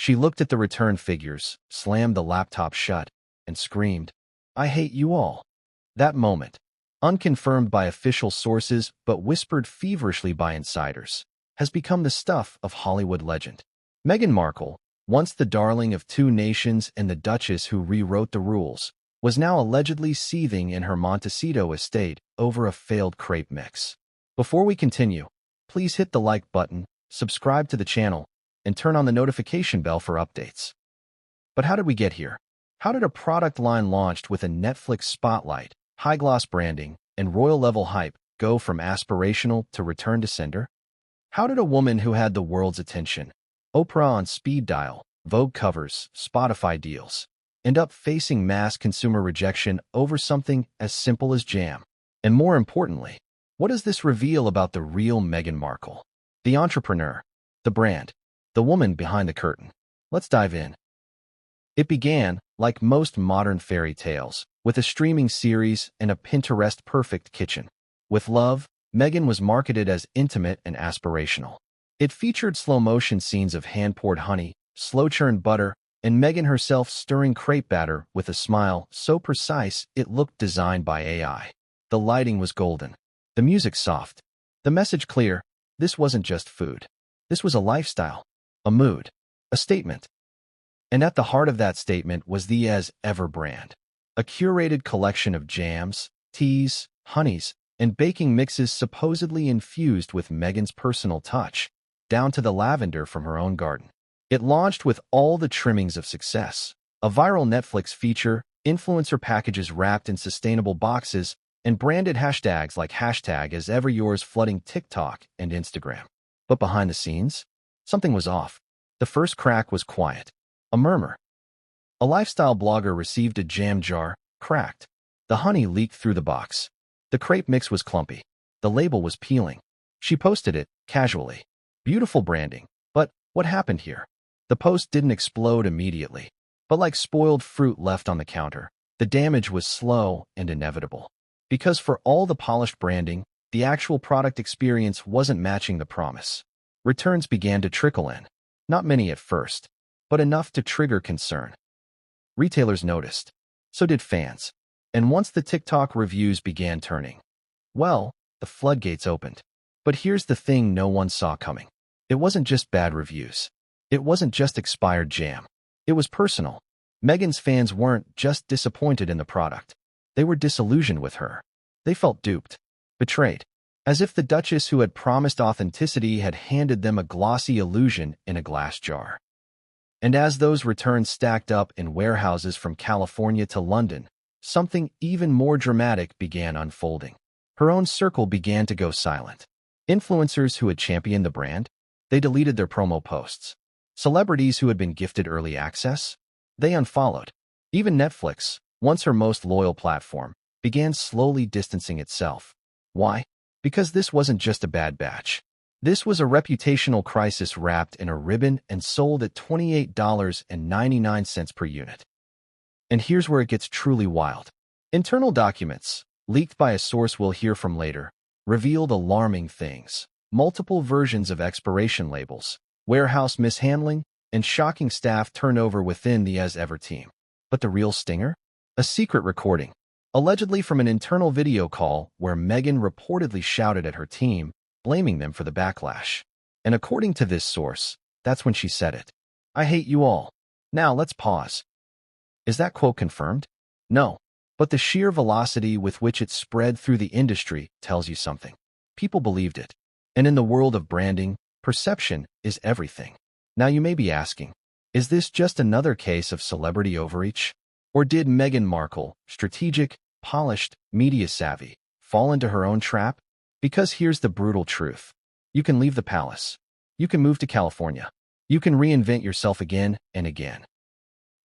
She looked at the return figures, slammed the laptop shut, and screamed, "I hate you all." That moment, unconfirmed by official sources but whispered feverishly by insiders, has become the stuff of Hollywood legend. Meghan Markle, once the darling of two nations and the Duchess who rewrote the rules, was now allegedly seething in her Montecito estate over a failed crepe mix. Before we continue, please hit the like button, subscribe to the channel, and turn on the notification bell for updates. But how did we get here? How did a product line launched with a Netflix spotlight, high-gloss branding, and royal-level hype go from aspirational to return to sender? How did a woman who had the world's attention, Oprah on speed dial, Vogue covers, Spotify deals, end up facing mass consumer rejection over something as simple as jam? And more importantly, what does this reveal about the real Meghan Markle? The entrepreneur, the brand, the woman behind the curtain. Let's dive in. It began, like most modern fairy tales, with a streaming series and a Pinterest-perfect kitchen. With love, Meghan was marketed as intimate and aspirational. It featured slow-motion scenes of hand-poured honey, slow-churned butter, and Meghan herself stirring crepe batter with a smile so precise it looked designed by AI. The lighting was golden, the music soft, the message clear. This wasn't just food. This was a lifestyle, a mood, a statement. And at the heart of that statement was the As Ever brand, a curated collection of jams, teas, honeys, and baking mixes supposedly infused with Meghan's personal touch, down to the lavender from her own garden. It launched with all the trimmings of success, a viral Netflix feature, influencer packages wrapped in sustainable boxes, and branded hashtags like #AsEverYours flooding TikTok and Instagram. But behind the scenes, something was off. The first crack was quiet. A murmur. A lifestyle blogger received a jam jar, cracked. The honey leaked through the box. The crepe mix was clumpy. The label was peeling. She posted it, casually. Beautiful branding. But what happened here? The post didn't explode immediately. But like spoiled fruit left on the counter, the damage was slow and inevitable. Because for all the polished branding, the actual product experience wasn't matching the promise. Returns began to trickle in. Not many at first, but enough to trigger concern. Retailers noticed. So did fans. And once the TikTok reviews began turning, well, the floodgates opened. But here's the thing no one saw coming. It wasn't just bad reviews. It wasn't just expired jam. It was personal. Meghan's fans weren't just disappointed in the product. They were disillusioned with her. They felt duped, betrayed, as if the Duchess who had promised authenticity had handed them a glossy illusion in a glass jar. And as those returns stacked up in warehouses from California to London, something even more dramatic began unfolding. Her own circle began to go silent. Influencers who had championed the brand, they deleted their promo posts. Celebrities who had been gifted early access, they unfollowed. Even Netflix, once her most loyal platform, began slowly distancing itself. Why? Because this wasn't just a bad batch. This was a reputational crisis wrapped in a ribbon and sold at $28.99 per unit. And here's where it gets truly wild. Internal documents, leaked by a source we'll hear from later, revealed alarming things. Multiple versions of expiration labels, warehouse mishandling, and shocking staff turnover within the As Ever team. But the real stinger? A secret recording, allegedly from an internal video call where Meghan reportedly shouted at her team, blaming them for the backlash. And according to this source, that's when she said it. "I hate you all." Now let's pause. Is that quote confirmed? No. But the sheer velocity with which it spread through the industry tells you something. People believed it. And in the world of branding, perception is everything. Now you may be asking, is this just another case of celebrity overreach? Or did Meghan Markle, strategic, polished, media-savvy, fall into her own trap? Because here's the brutal truth. You can leave the palace. You can move to California. You can reinvent yourself again and again.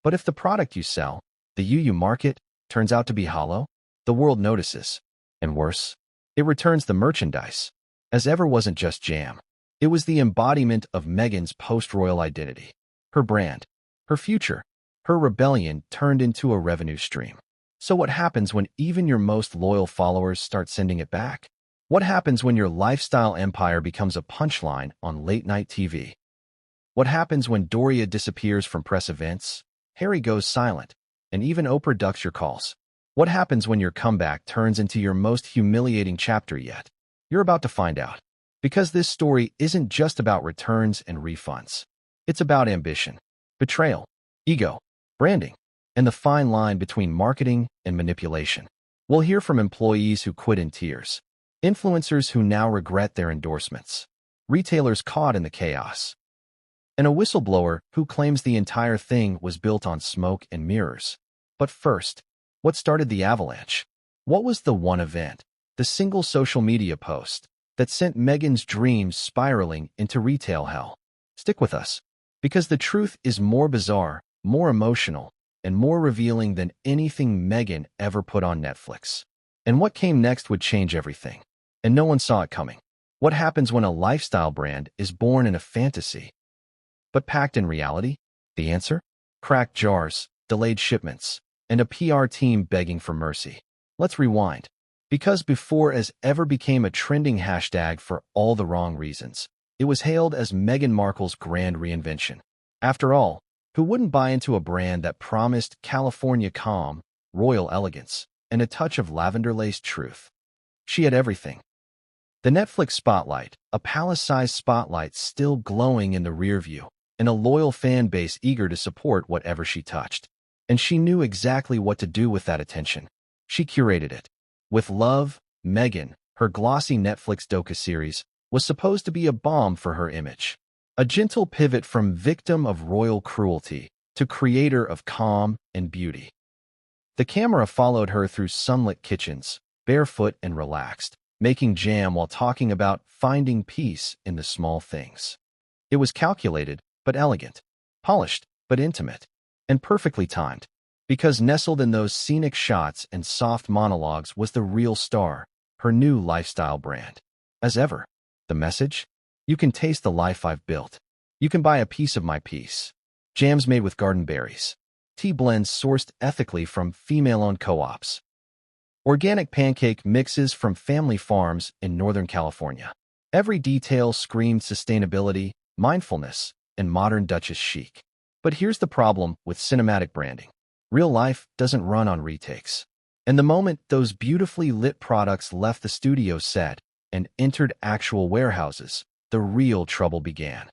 But if the product you sell, the you market, turns out to be hollow, the world notices. And worse, it returns the merchandise. As Ever wasn't just jam. It was the embodiment of Meghan's post-royal identity. Her brand, her future, her rebellion turned into a revenue stream. So what happens when even your most loyal followers start sending it back? What happens when your lifestyle empire becomes a punchline on late-night TV? What happens when Doria disappears from press events? Harry goes silent, and even Oprah ducks your calls. What happens when your comeback turns into your most humiliating chapter yet? You're about to find out. Because this story isn't just about returns and refunds. It's about ambition, betrayal, ego, branding, and the fine line between marketing and manipulation. We'll hear from employees who quit in tears, influencers who now regret their endorsements, retailers caught in the chaos, and a whistleblower who claims the entire thing was built on smoke and mirrors. But first, what started the avalanche? What was the one event, the single social media post, that sent Meghan's dreams spiraling into retail hell? Stick with us, because the truth is more bizarre, more emotional, and more revealing than anything Meghan ever put on Netflix. And what came next would change everything. And no one saw it coming. What happens when a lifestyle brand is born in a fantasy, but packed in reality? The answer? Cracked jars, delayed shipments, and a PR team begging for mercy. Let's rewind. Because before as ever became a trending hashtag for all the wrong reasons, it was hailed as Meghan Markle's grand reinvention. After all, who wouldn't buy into a brand that promised California calm, royal elegance, and a touch of lavender-laced truth? She had everything. The Netflix spotlight, a palace-sized spotlight still glowing in the rear view, and a loyal fan base eager to support whatever she touched. And she knew exactly what to do with that attention. She curated it. With love, Meghan, her glossy Netflix docuseries, was supposed to be a balm for her image. A gentle pivot from victim of royal cruelty to creator of calm and beauty. The camera followed her through sunlit kitchens, barefoot and relaxed, making jam while talking about finding peace in the small things. It was calculated, but elegant, polished, but intimate, and perfectly timed, because nestled in those scenic shots and soft monologues was the real star, her new lifestyle brand. As ever, the message? You can taste the life I've built. You can buy a piece of my peace. Jams made with garden berries. Tea blends sourced ethically from female-owned co-ops. Organic pancake mixes from family farms in Northern California. Every detail screamed sustainability, mindfulness, and modern Duchess chic. But here's the problem with cinematic branding. Real life doesn't run on retakes. And the moment those beautifully lit products left the studio set and entered actual warehouses, the real trouble began.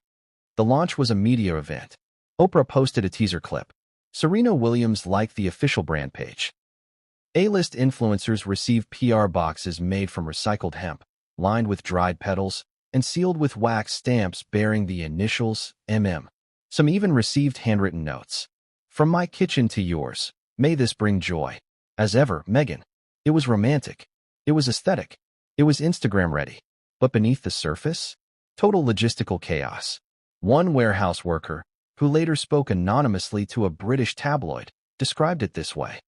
The launch was a media event. Oprah posted a teaser clip. Serena Williams liked the official brand page. A-list influencers received PR boxes made from recycled hemp, lined with dried petals, and sealed with wax stamps bearing the initials MM. Some even received handwritten notes. From my kitchen to yours, may this bring joy. As ever, Meghan. It was romantic. It was aesthetic. It was Instagram ready. But beneath the surface? Total logistical chaos. One warehouse worker, who later spoke anonymously to a British tabloid, described it this way.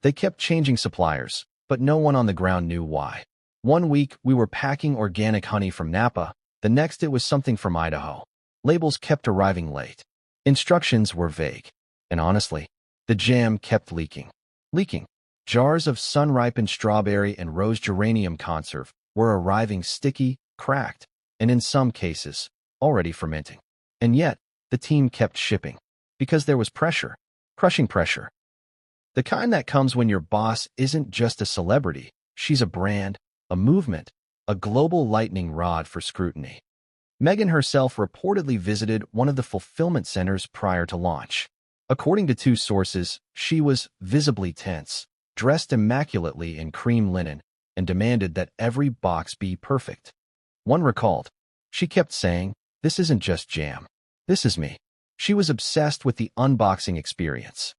They kept changing suppliers, but no one on the ground knew why. One week, we were packing organic honey from Napa. The next, it was something from Idaho. Labels kept arriving late. Instructions were vague. And honestly, the jam kept leaking. Jars of sun-ripened strawberry and rose geranium conserve were arriving sticky, cracked, and in some cases, already fermenting. And yet, the team kept shipping. Because there was pressure. Crushing pressure. The kind that comes when your boss isn't just a celebrity, she's a brand, a movement, a global lightning rod for scrutiny. Meghan herself reportedly visited one of the fulfillment centers prior to launch. According to two sources, she was visibly tense, dressed immaculately in cream linen, and demanded that every box be perfect. One recalled, she kept saying, "This isn't just jam. This is me." She was obsessed with the unboxing experience.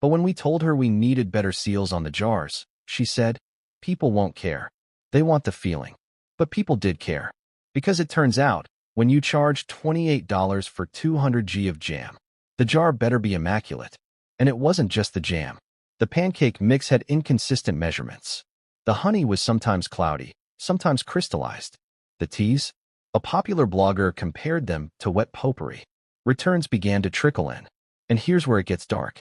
But when we told her we needed better seals on the jars, she said, "People won't care. They want the feeling." But people did care. Because it turns out, when you charge $28 for 200 g of jam, the jar better be immaculate. And it wasn't just the jam. The pancake mix had inconsistent measurements. The honey was sometimes cloudy, sometimes crystallized. The teas? A popular blogger compared them to wet potpourri. Returns began to trickle in. And here's where it gets dark.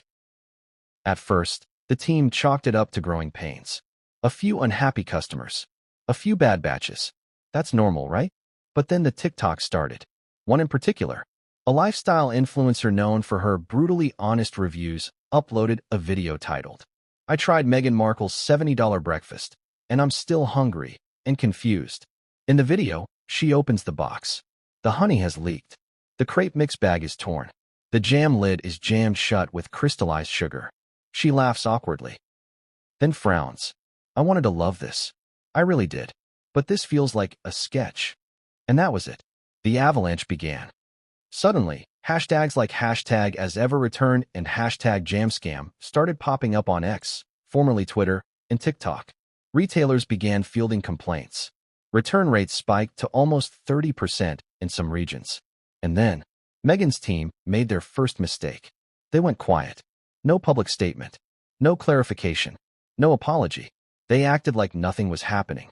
At first, the team chalked it up to growing pains. A few unhappy customers. A few bad batches. That's normal, right? But then the TikTok started. One in particular. A lifestyle influencer known for her brutally honest reviews uploaded a video titled, "I tried Meghan Markle's $70 breakfast, and I'm still hungry and confused." In the video, she opens the box. The honey has leaked. The crepe mix bag is torn. The jam lid is jammed shut with crystallized sugar. She laughs awkwardly, then frowns. "I wanted to love this. I really did. But this feels like a sketch." And that was it. The avalanche began. Suddenly, hashtags like #AsEverReturn and #JamScam started popping up on X, formerly Twitter, and TikTok. Retailers began fielding complaints. Return rates spiked to almost 30% in some regions. And then, Meghan's team made their first mistake. They went quiet. No public statement. No clarification. No apology. They acted like nothing was happening.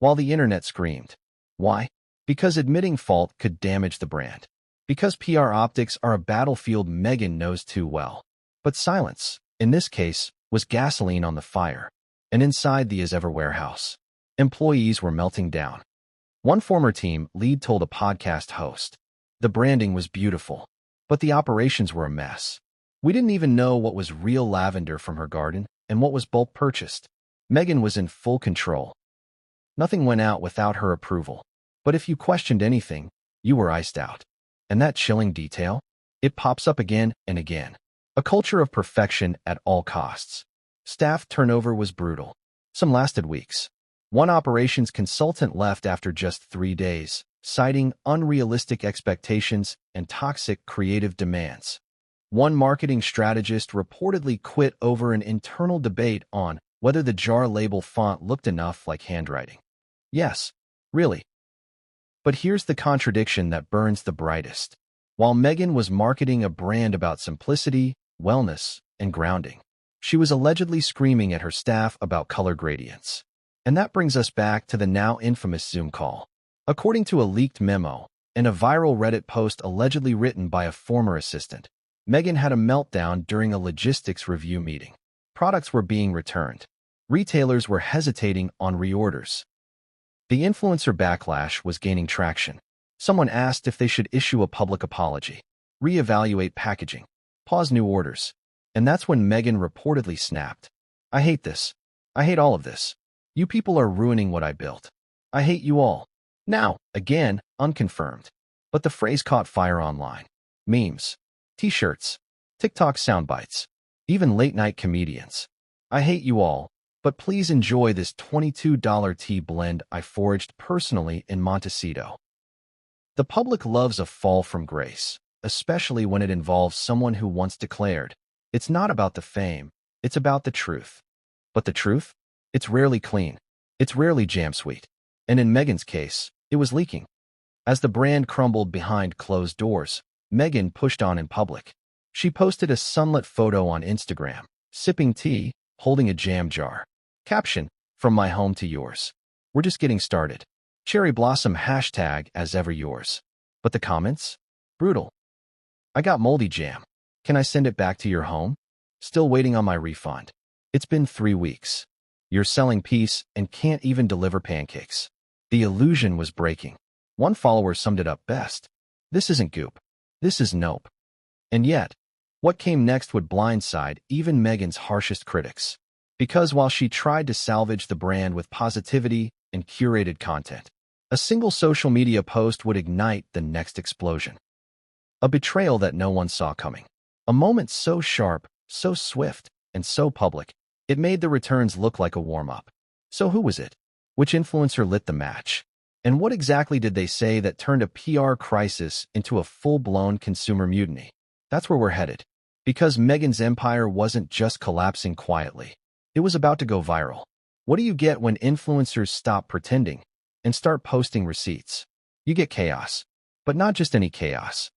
While the internet screamed. Why? Because admitting fault could damage the brand. Because PR optics are a battlefield Meghan knows too well. But silence, in this case, was gasoline on the fire. And inside the As Ever warehouse, employees were melting down. One former team lead told a podcast host, "The branding was beautiful, but the operations were a mess. We didn't even know what was real lavender from her garden and what was bulk purchased." Meghan was in full control. Nothing went out without her approval. But if you questioned anything, you were iced out. And that chilling detail? It pops up again and again. A culture of perfection at all costs. Staff turnover was brutal. Some lasted weeks. One operations consultant left after just 3 days, citing unrealistic expectations and toxic creative demands. One marketing strategist reportedly quit over an internal debate on whether the jar label font looked enough like handwriting. Yes, really. But here's the contradiction that burns the brightest. While Meghan was marketing a brand about simplicity, wellness, and grounding, she was allegedly screaming at her staff about color gradients. And that brings us back to the now infamous Zoom call. According to a leaked memo and a viral Reddit post allegedly written by a former assistant, Meghan had a meltdown during a logistics review meeting. Products were being returned. Retailers were hesitating on reorders. The influencer backlash was gaining traction. Someone asked if they should issue a public apology, reevaluate packaging, pause new orders. And that's when Meghan reportedly snapped. "I hate this. I hate all of this. You people are ruining what I built. I hate you all." Now, again, unconfirmed. But the phrase caught fire online. Memes, t-shirts, TikTok soundbites, even late-night comedians. "I hate you all, but please enjoy this $22 tea blend I foraged personally in Montecito." The public loves a fall from grace, especially when it involves someone who once declared, "It's not about the fame, it's about the truth." But the truth? It's rarely clean. It's rarely jam-sweet. And in Meghan's case, it was leaking. As the brand crumbled behind closed doors, Meghan pushed on in public. She posted a sunlit photo on Instagram, sipping tea, holding a jam jar. Caption, "From my home to yours. We're just getting started. Cherry blossom #AsEverYours." But the comments? Brutal. "I got moldy jam. Can I send it back to your home? Still waiting on my refund. It's been 3 weeks. You're selling peace and can't even deliver pancakes." The illusion was breaking. One follower summed it up best. "This isn't goop. This is nope." And yet, what came next would blindside even Meghan's harshest critics. Because while she tried to salvage the brand with positivity and curated content, a single social media post would ignite the next explosion. A betrayal that no one saw coming. A moment so sharp, so swift, and so public, it made the returns look like a warm-up. So who was it? Which influencer lit the match? And what exactly did they say that turned a PR crisis into a full-blown consumer mutiny? That's where we're headed. Because Meghan's empire wasn't just collapsing quietly. It was about to go viral. What do you get when influencers stop pretending and start posting receipts? You get chaos. But not just any chaos.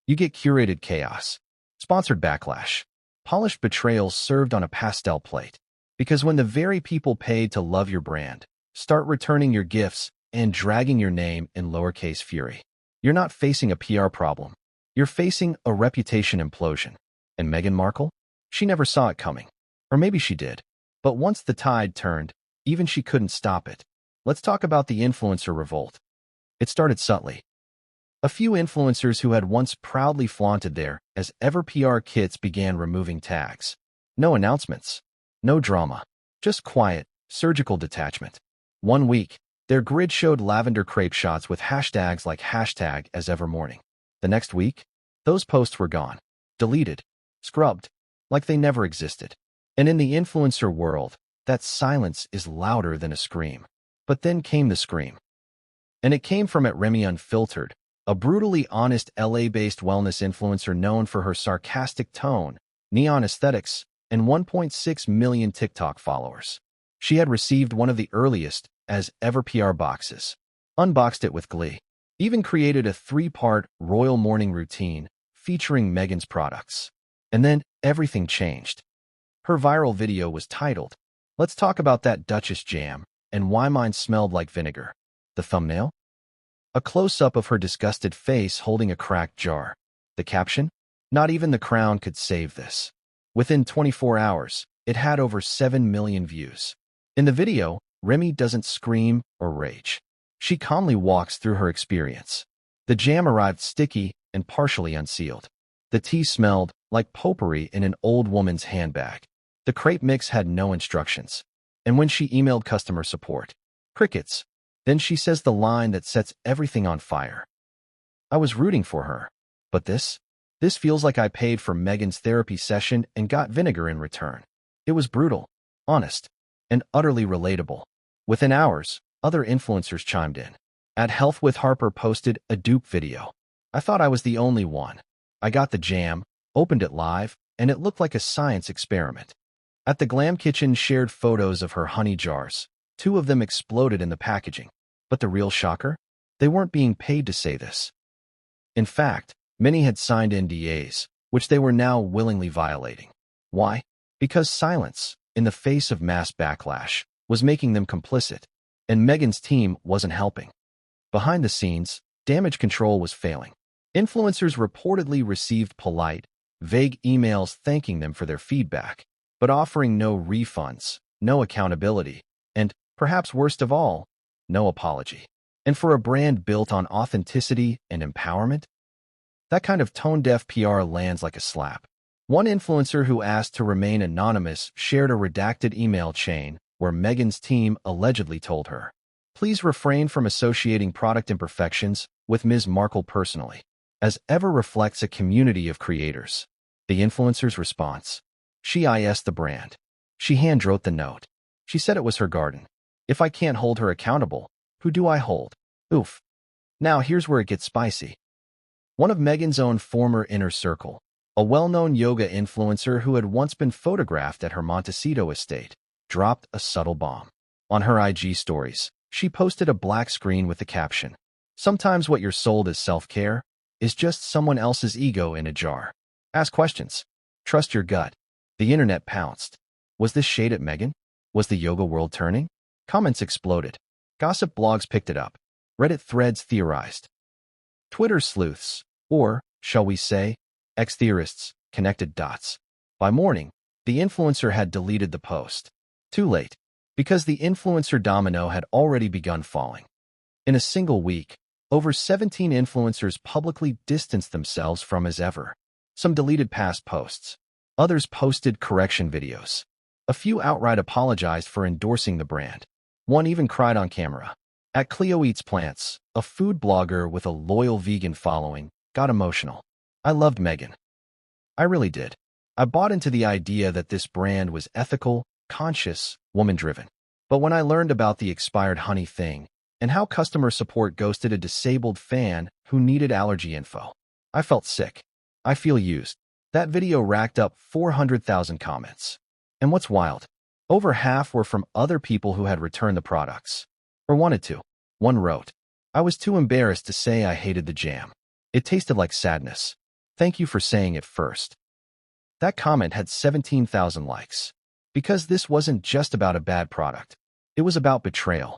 You get curated chaos. Sponsored backlash. Polished betrayals served on a pastel plate. Because when the very people paid to love your brand start returning your gifts and dragging your name in lowercase fury, you're not facing a PR problem. You're facing a reputation implosion. And Meghan Markle? She never saw it coming. Or maybe she did. But once the tide turned, even she couldn't stop it. Let's talk about the influencer revolt. It started subtly. A few influencers who had once proudly flaunted their as ever PR kits began removing tags. No announcements. No drama. Just quiet, surgical detachment. One week, their grid showed lavender crepe shots with hashtags like #AsEverMorning. The next week, those posts were gone. Deleted. Scrubbed. Like they never existed. And in the influencer world, that silence is louder than a scream. But then came the scream. And it came from @Remy Unfiltered, a brutally honest LA-based wellness influencer known for her sarcastic tone, neon aesthetics, and 1.6 million TikTok followers. She had received one of the earliest as ever PR boxes, unboxed it with glee, even created a 3-part royal morning routine featuring Meghan's products. And then everything changed. Her viral video was titled, "Let's talk about that Duchess jam and why mine smelled like vinegar." The thumbnail? A close-up of her disgusted face holding a cracked jar. The caption? "Not even the crown could save this." Within 24 hours, it had over 7 million views. In the video, Remy doesn't scream or rage. She calmly walks through her experience. The jam arrived sticky and partially unsealed. The tea smelled like potpourri in an old woman's handbag. The crepe mix had no instructions. And when she emailed customer support, crickets. Then she says the line that sets everything on fire. I was rooting for her. But this feels like I paid for Meghan's therapy session and got vinegar in return. It was brutal, honest, and utterly relatable. Within hours, other influencers chimed in. @Health with Harper posted a dupe video. I thought I was the only one. I got the jam, opened it live, and it looked like a science experiment. The Glam Kitchen shared photos of her honey jars. 2 of them exploded in the packaging. But the real shocker? They weren't being paid to say this. In fact, many had signed NDAs, which they were now willingly violating. Why? Because silence, in the face of mass backlash, was making them complicit, and Meghan's team wasn't helping. Behind the scenes, damage control was failing. Influencers reportedly received polite, vague emails thanking them for their feedback, but offering no refunds, no accountability, and, perhaps worst of all, no apology. And for a brand built on authenticity and empowerment, that kind of tone-deaf PR lands like a slap. One influencer who asked to remain anonymous shared a redacted email chain where Meghan's team allegedly told her, "Please refrain from associating product imperfections with Ms. Markle personally, as ever reflects a community of creators." The influencer's response: "She is the brand. She hand-wrote the note. She said it was her garden. If I can't hold her accountable, who do I hold?" Oof. Now here's where it gets spicy. One of Meghan's own former inner circle, a well-known yoga influencer who had once been photographed at her Montecito estate, dropped a subtle bomb. On her IG stories, she posted a black screen with the caption, "Sometimes what you're sold as self-care is just someone else's ego in a jar. Ask questions. Trust your gut." The internet pounced. Was this shade at Meghan? Was the yoga world turning? Comments exploded. Gossip blogs picked it up. Reddit threads theorized. Twitter sleuths, or, shall we say, ex-theorists, connected dots. By morning, the influencer had deleted the post. Too late, because the influencer domino had already begun falling. In a single week, over 17 influencers publicly distanced themselves from as ever. Some deleted past posts. Others posted correction videos. A few outright apologized for endorsing the brand. One even cried on camera. Cleo Eats Plants, a food blogger with a loyal vegan following, got emotional. "I loved Meghan. I really did. I bought into the idea that this brand was ethical, conscious, woman-driven. But when I learned about the expired honey thing and how customer support ghosted a disabled fan who needed allergy info, I felt sick. I feel used." That video racked up 400,000 comments. And what's wild? Over half were from other people who had returned the products. Or wanted to. One wrote, "I was too embarrassed to say I hated the jam. It tasted like sadness. Thank you for saying it first." That comment had 17,000 likes. Because this wasn't just about a bad product. It was about betrayal.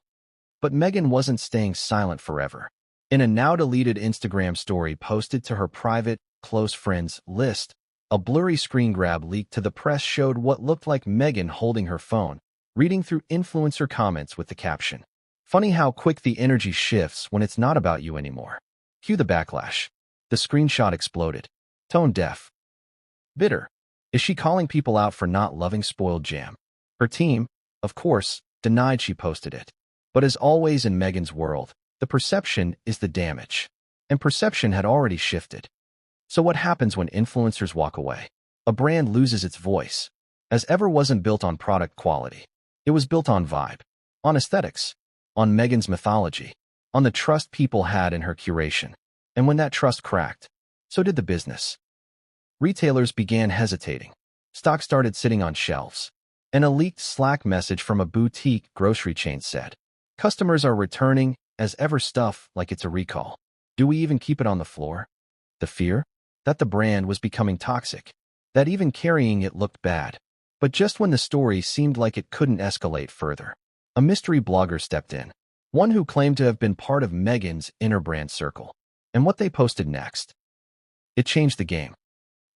But Meghan wasn't staying silent forever. In a now-deleted Instagram story posted to her private, close friends list, a blurry screen grab leaked to the press showed what looked like Meghan holding her phone, reading through influencer comments with the caption, "Funny how quick the energy shifts when it's not about you anymore." Cue the backlash. The screenshot exploded. Tone deaf. Bitter. Is she calling people out for not loving spoiled jam? Her team, of course, denied she posted it. But as always in Meghan's world, the perception is the damage. And perception had already shifted. So what happens when influencers walk away? A brand loses its voice. As ever wasn't built on product quality. It was built on vibe, on aesthetics, on Meghan's mythology, on the trust people had in her curation. And when that trust cracked, so did the business. Retailers began hesitating. Stock started sitting on shelves. And a leaked Slack message from a boutique grocery chain said, "Customers are returning as ever stuff like it's a recall. Do we even keep it on the floor?" The fear? That the brand was becoming toxic. That even carrying it looked bad. But just when the story seemed like it couldn't escalate further, a mystery blogger stepped in. One who claimed to have been part of Meghan's inner brand circle. And what they posted next? It changed the game.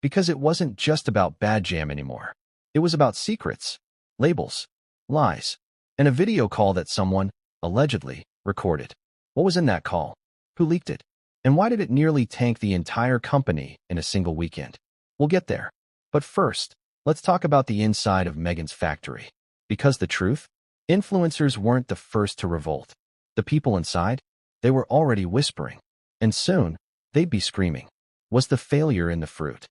Because it wasn't just about bad jam anymore. It was about secrets, labels, lies, and a video call that someone, allegedly, recorded. What was in that call? Who leaked it? And why did it nearly tank the entire company in a single weekend? We'll get there. But first, let's talk about the inside of Meghan's factory. Because the truth? Influencers weren't the first to revolt. The people inside? They were already whispering. And soon, they'd be screaming. Was the failure in the fruit?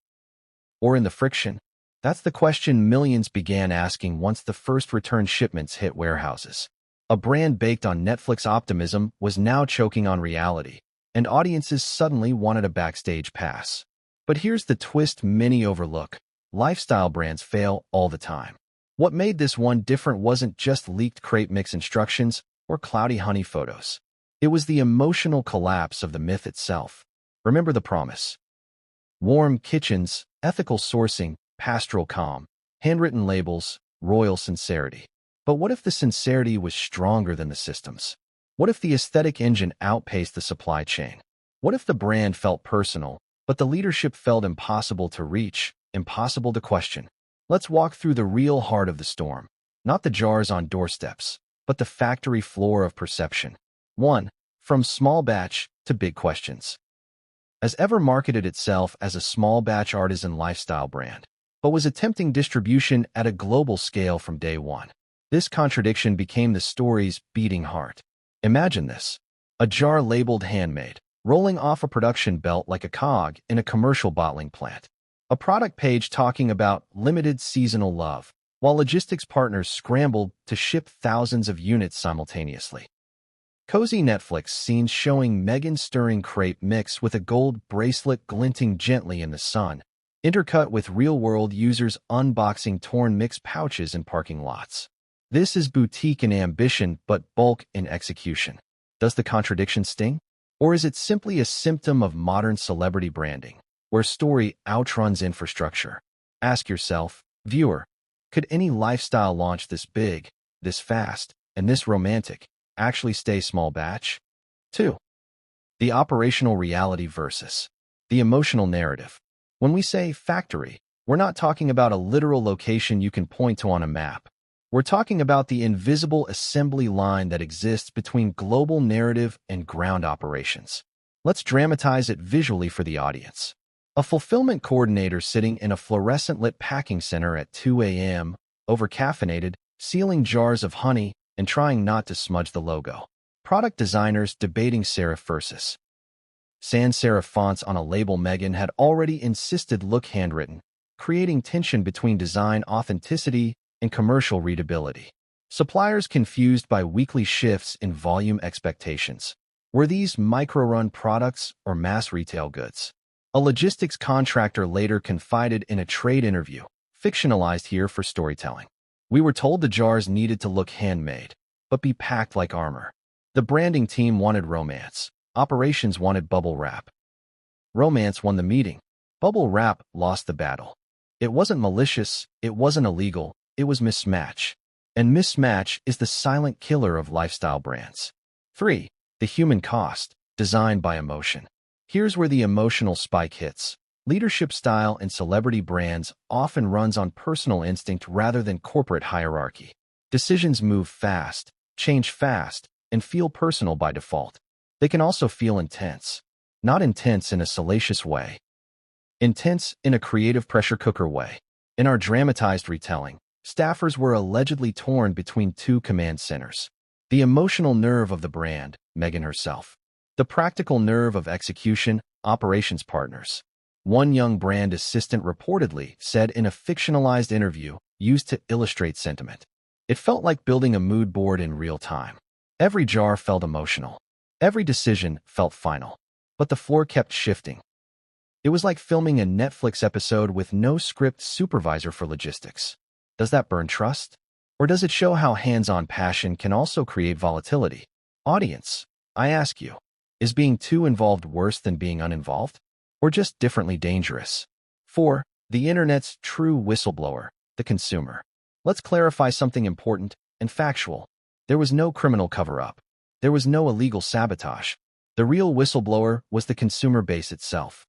Or in the friction? That's the question millions began asking once the first return shipments hit warehouses. A brand baked on Netflix optimism was now choking on reality, and audiences suddenly wanted a backstage pass. But here's the twist many overlook. Lifestyle brands fail all the time. What made this one different wasn't just leaked crepe mix instructions or cloudy honey photos. It was the emotional collapse of the myth itself. Remember the promise. Warm kitchens, ethical sourcing, pastoral calm, handwritten labels, royal sincerity. But what if the sincerity was stronger than the systems? What if the aesthetic engine outpaced the supply chain? What if the brand felt personal, but the leadership felt impossible to reach, impossible to question? Let's walk through the real heart of the storm. Not the jars on doorsteps, but the factory floor of perception. 1. From small batch to big questions. Has ever marketed itself as a small batch artisan lifestyle brand, but was attempting distribution at a global scale from day one. This contradiction became the story's beating heart. Imagine this. A jar labeled handmade, rolling off a production belt like a cog in a commercial bottling plant. A product page talking about limited seasonal love, while logistics partners scrambled to ship thousands of units simultaneously. Cozy Netflix scenes showing Meghan stirring crepe mix with a gold bracelet glinting gently in the sun, intercut with real-world users unboxing torn mix pouches in parking lots. This is boutique in ambition, but bulk in execution. Does the contradiction sting? Or is it simply a symptom of modern celebrity branding, where story outruns infrastructure? Ask yourself, viewer, could any lifestyle launch this big, this fast, and this romantic actually stay small batch? 2. The operational reality versus the emotional narrative. When we say factory, we're not talking about a literal location you can point to on a map. We're talking about the invisible assembly line that exists between global narrative and ground operations. Let's dramatize it visually for the audience. A fulfillment coordinator sitting in a fluorescent-lit packing center at 2 a.m., over-caffeinated, sealing jars of honey, and trying not to smudge the logo. Product designers debating serif versus sans serif fonts on a label. Meghan had already insisted look handwritten, creating tension between design authenticity and commercial readability. Suppliers confused by weekly shifts in volume expectations. Were these micro-run products or mass retail goods? A logistics contractor later confided in a trade interview, fictionalized here for storytelling. We were told the jars needed to look handmade, but be packed like armor. The branding team wanted romance. Operations wanted bubble wrap. Romance won the meeting. Bubble wrap lost the battle. It wasn't malicious, it wasn't illegal, it was mismatch. And mismatch is the silent killer of lifestyle brands. 3. The human cost, designed by emotion. Here's where the emotional spike hits. Leadership style in celebrity brands often runs on personal instinct rather than corporate hierarchy. Decisions move fast, change fast, and feel personal by default. They can also feel intense. Not intense in a salacious way. Intense in a creative pressure cooker way. In our dramatized retelling, staffers were allegedly torn between two command centers. The emotional nerve of the brand, Meghan herself. The practical nerve of execution, operations partners. One young brand assistant reportedly said in a fictionalized interview used to illustrate sentiment. It felt like building a mood board in real time. Every jar felt emotional. Every decision felt final. But the floor kept shifting. It was like filming a Netflix episode with no script supervisor for logistics. Does that burn trust? Or does it show how hands-on passion can also create volatility? Audience, I ask you, is being too involved worse than being uninvolved? Or just differently dangerous? 4. The internet's true whistleblower, the consumer. Let's clarify something important and factual. There was no criminal cover-up. There was no illegal sabotage. The real whistleblower was the consumer base itself.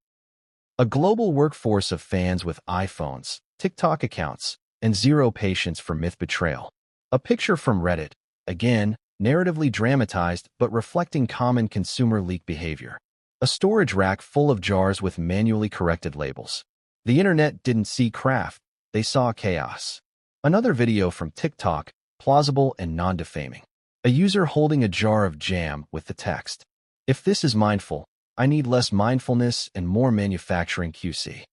A global workforce of fans with iPhones, TikTok accounts, and zero patience for myth betrayal. A picture from Reddit, again, narratively dramatized but reflecting common consumer leak behavior. A storage rack full of jars with manually corrected labels. The internet didn't see craft, they saw chaos. Another video from TikTok, plausible and non-defaming. A user holding a jar of jam with the text, "If this is mindful, I need less mindfulness and more manufacturing QC."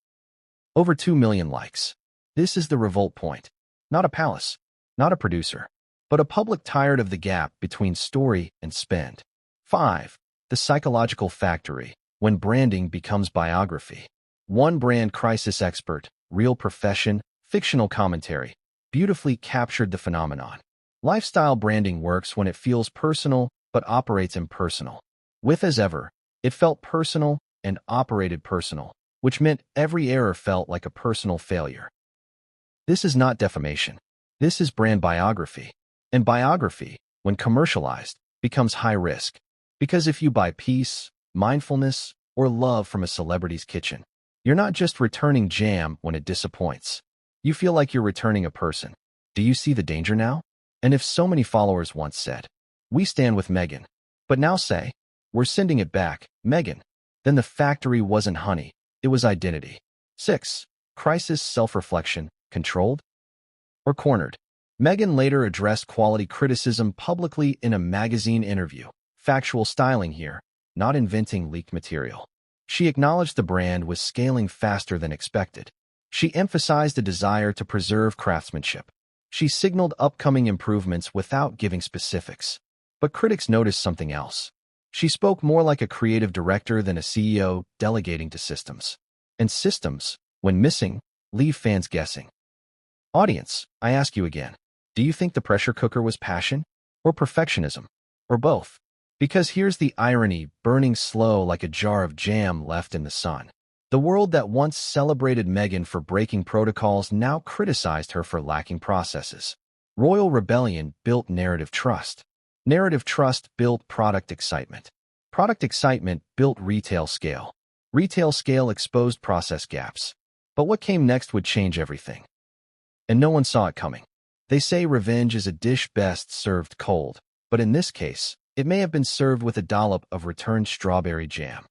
Over 2 million likes. This is the revolt point. Not a palace, not a producer, but a public tired of the gap between story and spend. 5. The psychological factory, when branding becomes biography. One brand crisis expert, real profession, fictional commentary, beautifully captured the phenomenon. Lifestyle branding works when it feels personal but operates impersonal. With as ever, it felt personal and operated personal, which meant every error felt like a personal failure. This is not defamation. This is brand biography. And biography, when commercialized, becomes high risk. Because if you buy peace, mindfulness, or love from a celebrity's kitchen, you're not just returning jam when it disappoints. You feel like you're returning a person. Do you see the danger now? And if so many followers once said, "We stand with Meghan," but now say, "We're sending it back, Meghan," then the factory wasn't honey, it was identity. 6. Crisis self-reflection, controlled or cornered. Meghan later addressed quality criticism publicly in a magazine interview. Factual styling here, not inventing leaked material. She acknowledged the brand was scaling faster than expected. She emphasized a desire to preserve craftsmanship. She signaled upcoming improvements without giving specifics. But critics noticed something else. She spoke more like a creative director than a CEO delegating to systems. And systems, when missing, leave fans guessing. Audience, I ask you again, do you think the pressure cooker was passion or perfectionism or both? Because here's the irony, burning slow like a jar of jam left in the sun. The world that once celebrated Meghan for breaking protocols now criticized her for lacking processes. Royal rebellion built narrative trust. Narrative trust built product excitement. Product excitement built retail scale. Retail scale exposed process gaps. But what came next would change everything. And no one saw it coming. They say revenge is a dish best served cold, but in this case, it may have been served with a dollop of returned strawberry jam.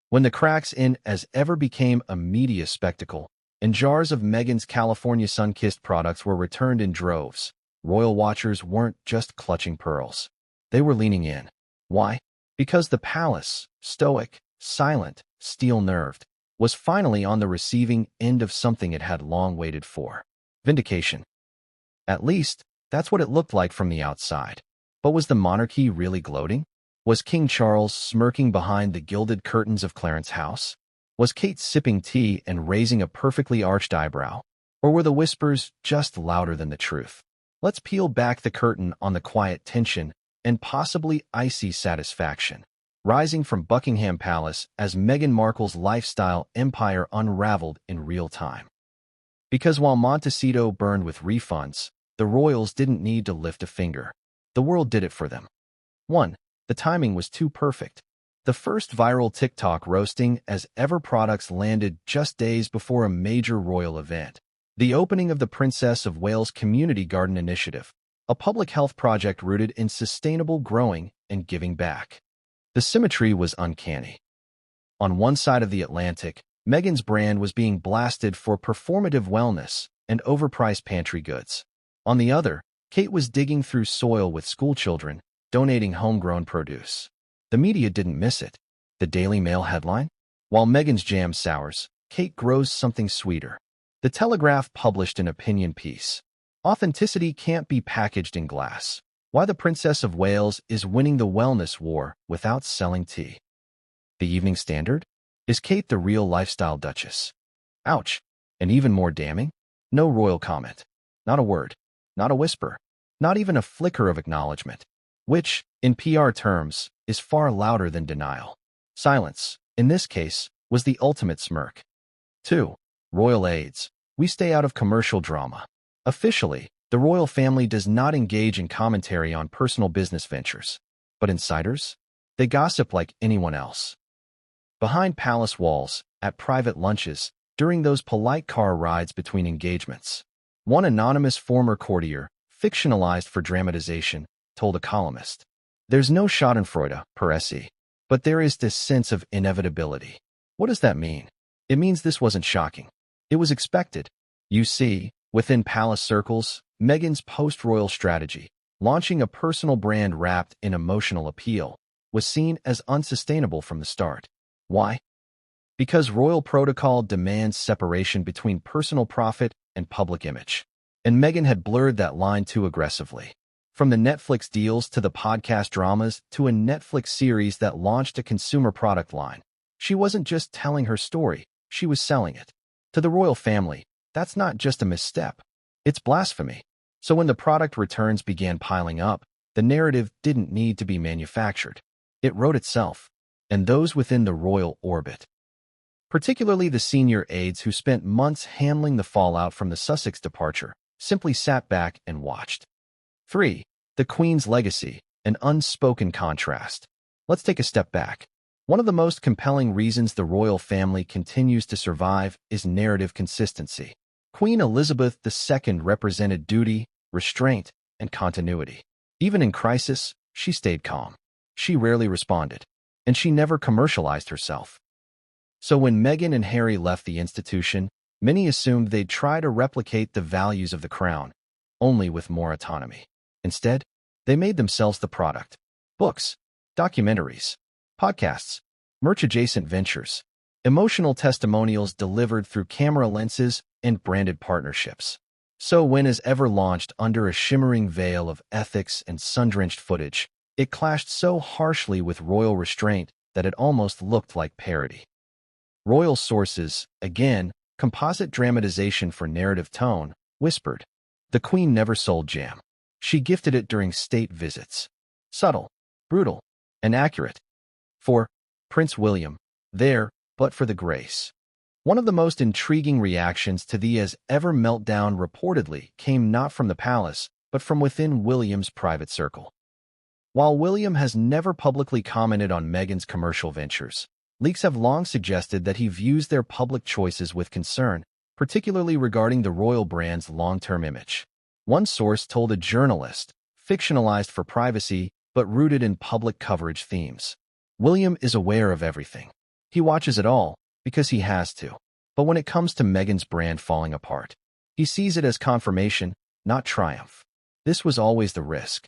When the cracks in as ever became a media spectacle, and jars of Meghan's California sun-kissed products were returned in droves, royal watchers weren't just clutching pearls. They were leaning in. Why? Because the palace, stoic, silent, steel-nerved, was finally on the receiving end of something it had long waited for. Vindication. At least, that's what it looked like from the outside. But was the monarchy really gloating? Was King Charles smirking behind the gilded curtains of Clarence House? Was Kate sipping tea and raising a perfectly arched eyebrow? Or were the whispers just louder than the truth? Let's peel back the curtain on the quiet tension and possibly icy satisfaction, rising from Buckingham Palace as Meghan Markle's lifestyle empire unraveled in real time. Because while Montecito burned with refunds, the royals didn't need to lift a finger. The world did it for them. 1. The timing was too perfect. The first viral TikTok roasting as ever products landed just days before a major royal event. The opening of the Princess of Wales Community Garden Initiative, a public health project rooted in sustainable growing and giving back. The symmetry was uncanny. On one side of the Atlantic, Meghan's brand was being blasted for performative wellness and overpriced pantry goods. On the other, Kate was digging through soil with schoolchildren, donating homegrown produce. The media didn't miss it. The Daily Mail headline? While Meghan's jam sours, Kate grows something sweeter. The Telegraph published an opinion piece. Authenticity can't be packaged in glass. Why the Princess of Wales is winning the wellness war without selling tea. The Evening Standard? Is Kate the real lifestyle duchess? Ouch. And even more damning? No royal comment. Not a word. Not a whisper. Not even a flicker of acknowledgement. Which, in PR terms, is far louder than denial. Silence, in this case, was the ultimate smirk. 2. Royal aides. We stay out of commercial drama. Officially, the royal family does not engage in commentary on personal business ventures. But insiders? They gossip like anyone else. Behind palace walls, at private lunches, during those polite car rides between engagements. One anonymous former courtier, fictionalized for dramatization, told a columnist, "There's no schadenfreude, per se, but there is this sense of inevitability." What does that mean? It means this wasn't shocking. It was expected. You see, within palace circles, Meghan's post-royal strategy, launching a personal brand wrapped in emotional appeal, was seen as unsustainable from the start. Why? Because royal protocol demands separation between personal profit and public image. And Meghan had blurred that line too aggressively. From the Netflix deals to the podcast dramas to a Netflix series that launched a consumer product line. She wasn't just telling her story, she was selling it. To the royal family, that's not just a misstep. It's blasphemy. So when the product returns began piling up, the narrative didn't need to be manufactured. It wrote itself. And those within the royal orbit, particularly the senior aides who spent months handling the fallout from the Sussex departure, simply sat back and watched. 3. The Queen's legacy, an unspoken contrast. Let's take a step back. One of the most compelling reasons the royal family continues to survive is narrative consistency. Queen Elizabeth II represented duty, restraint, and continuity. Even in crisis, she stayed calm. She rarely responded. And she never commercialized herself. So when Meghan and Harry left the institution, many assumed they'd try to replicate the values of the crown, only with more autonomy. Instead, they made themselves the product. Books, documentaries, podcasts, merch-adjacent ventures, emotional testimonials delivered through camera lenses and branded partnerships. So when is ever launched under a shimmering veil of ethics and sun-drenched footage, it clashed so harshly with royal restraint that it almost looked like parody. Royal sources, again, composite dramatization for narrative tone, whispered, "The Queen never sold jam. She gifted it during state visits." Subtle, brutal, and accurate. 4. Prince William, there, but for the grace. One of the most intriguing reactions to the as-ever meltdown reportedly came not from the palace, but from within William's private circle. While William has never publicly commented on Meghan's commercial ventures, leaks have long suggested that he views their public choices with concern, particularly regarding the royal brand's long-term image. One source told a journalist, fictionalized for privacy but rooted in public coverage themes. William is aware of everything. He watches it all because he has to. But when it comes to Meghan's brand falling apart, he sees it as confirmation, not triumph. This was always the risk.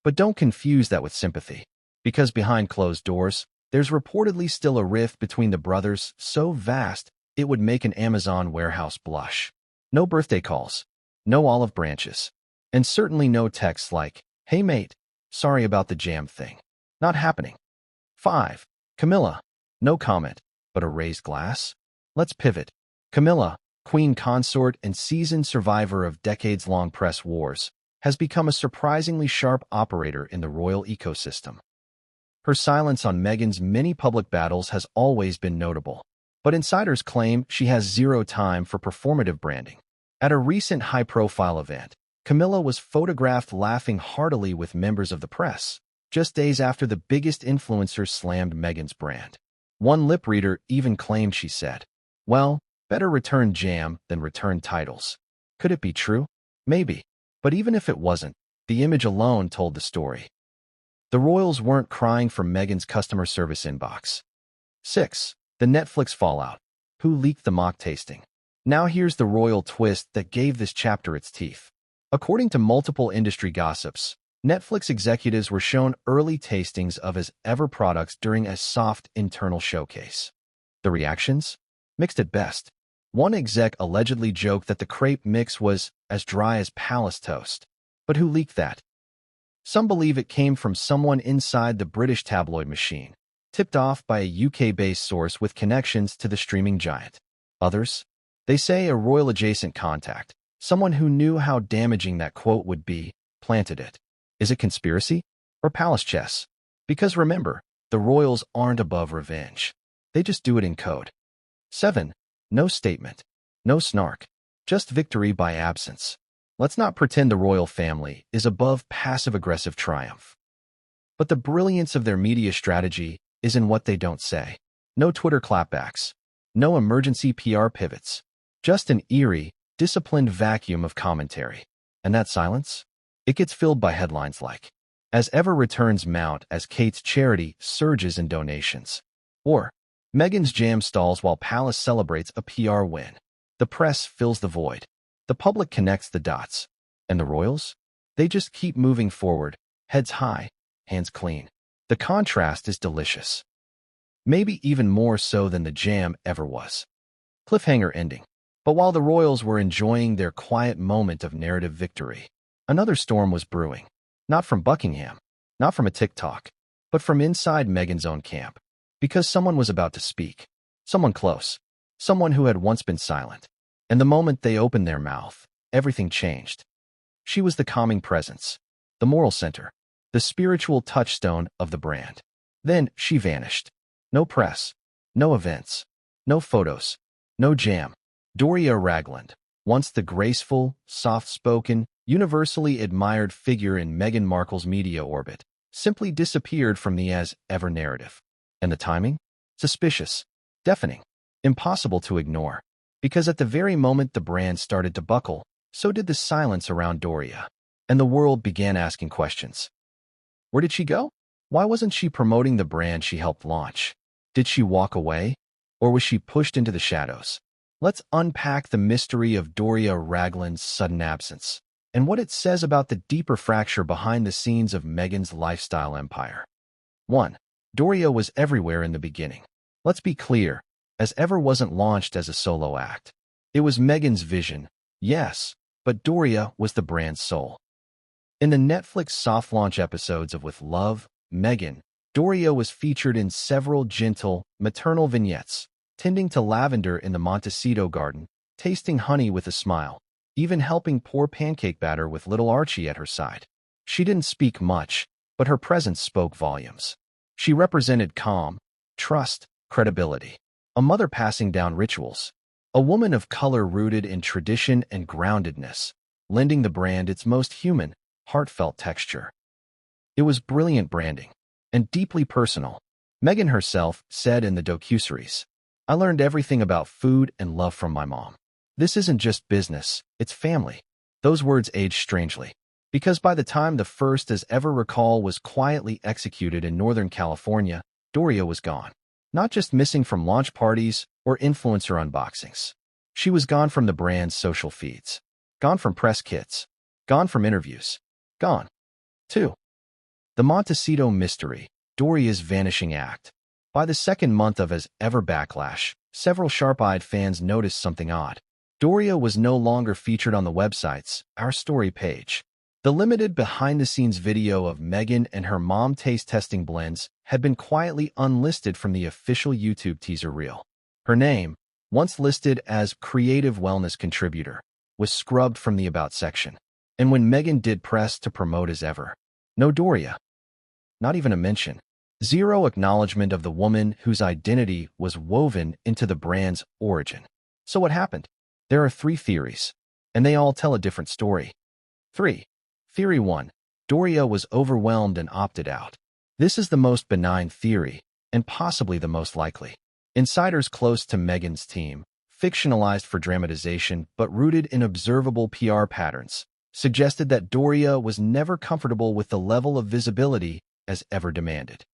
But don't confuse that with sympathy, because behind closed doors, there's reportedly still a rift between the brothers so vast it would make an Amazon warehouse blush. No birthday calls, no olive branches, and certainly no texts like, "Hey mate, sorry about the jam thing." Not happening. 5. Camilla. No comment, but a raised glass? Let's pivot. Camilla, Queen consort and seasoned survivor of decades-long press wars, has become a surprisingly sharp operator in the royal ecosystem. Her silence on Meghan's many public battles has always been notable, but insiders claim she has zero time for performative branding. At a recent high-profile event, Camilla was photographed laughing heartily with members of the press, just days after the biggest influencers slammed Meghan's brand. One lip reader even claimed she said, "Well, better return jam than return titles." Could it be true? Maybe. But even if it wasn't, the image alone told the story. The royals weren't crying for Meghan's customer service inbox. 6. The Netflix fallout. Who leaked the mock tasting? Now here's the royal twist that gave this chapter its teeth. According to multiple industry gossips, Netflix executives were shown early tastings of as ever products during a soft internal showcase. The reactions? Mixed at best. One exec allegedly joked that the crepe mix was as dry as palace toast. But who leaked that? Some believe it came from someone inside the British tabloid machine, tipped off by a UK-based source with connections to the streaming giant. Others? They say a royal-adjacent contact, someone who knew how damaging that quote would be, planted it. Is it conspiracy or palace chess? Because remember, the royals aren't above revenge. They just do it in code. 7. No statement. No snark. Just victory by absence. Let's not pretend the royal family is above passive-aggressive triumph. But the brilliance of their media strategy is in what they don't say. No Twitter clapbacks. No emergency PR pivots. Just an eerie, disciplined vacuum of commentary. And that silence? It gets filled by headlines like, "As ever returns mount as Kate's charity surges in donations." Or, "Meghan's jam stalls while palace celebrates a PR win." The press fills the void. The public connects the dots. And the royals? They just keep moving forward, heads high, hands clean. The contrast is delicious. Maybe even more so than the jam ever was. Cliffhanger ending. But while the royals were enjoying their quiet moment of narrative victory, another storm was brewing. Not from Buckingham, not from a TikTok, but from inside Meghan's own camp. Because someone was about to speak. Someone close. Someone who had once been silent. And the moment they opened their mouth, everything changed. She was the calming presence, the moral center, the spiritual touchstone of the brand. Then she vanished. No press, no events, no photos, no jam. Doria Ragland, once the graceful, soft-spoken, universally admired figure in Meghan Markle's media orbit, simply disappeared from the as-ever narrative. And the timing? Suspicious, deafening, impossible to ignore. Because at the very moment the brand started to buckle, so did the silence around Doria. And the world began asking questions. Where did she go? Why wasn't she promoting the brand she helped launch? Did she walk away? Or was she pushed into the shadows? Let's unpack the mystery of Doria Ragland's sudden absence and what it says about the deeper fracture behind the scenes of Meghan's lifestyle empire. 1. Doria was everywhere in the beginning. Let's be clear, As Ever wasn't launched as a solo act. It was Meghan's vision, yes, but Doria was the brand's soul. In the Netflix soft launch episodes of With Love, Meghan, Doria was featured in several gentle, maternal vignettes, tending to lavender in the Montecito garden, tasting honey with a smile, even helping pour pancake batter with little Archie at her side. She didn't speak much, but her presence spoke volumes. She represented calm, trust, credibility. A mother passing down rituals. A woman of color rooted in tradition and groundedness, lending the brand its most human, heartfelt texture. It was brilliant branding, and deeply personal. Meghan herself said in the docuseries, "I learned everything about food and love from my mom. This isn't just business, it's family." Those words aged strangely, because by the time the first As Ever recall was quietly executed in Northern California, Doria was gone. Not just missing from launch parties or influencer unboxings. She was gone from the brand's social feeds. Gone from press kits. Gone from interviews. Gone. 2. The Montecito mystery, Doria's vanishing act. By the second month of As Ever backlash, several sharp-eyed fans noticed something odd. Doria was no longer featured on the website's Our Story page. The limited behind-the-scenes video of Meghan and her mom taste-testing blends had been quietly unlisted from the official YouTube teaser reel. Her name, once listed as Creative Wellness Contributor, was scrubbed from the About section. And when Meghan did press to promote As Ever, no Doria. Not even a mention. Zero acknowledgement of the woman whose identity was woven into the brand's origin. So what happened? There are 3 theories, and they all tell a different story. 3. Theory 1. Doria was overwhelmed and opted out. This is the most benign theory, and possibly the most likely. Insiders close to Meghan's team, fictionalized for dramatization but rooted in observable PR patterns, suggested that Doria was never comfortable with the level of visibility As Ever demanded.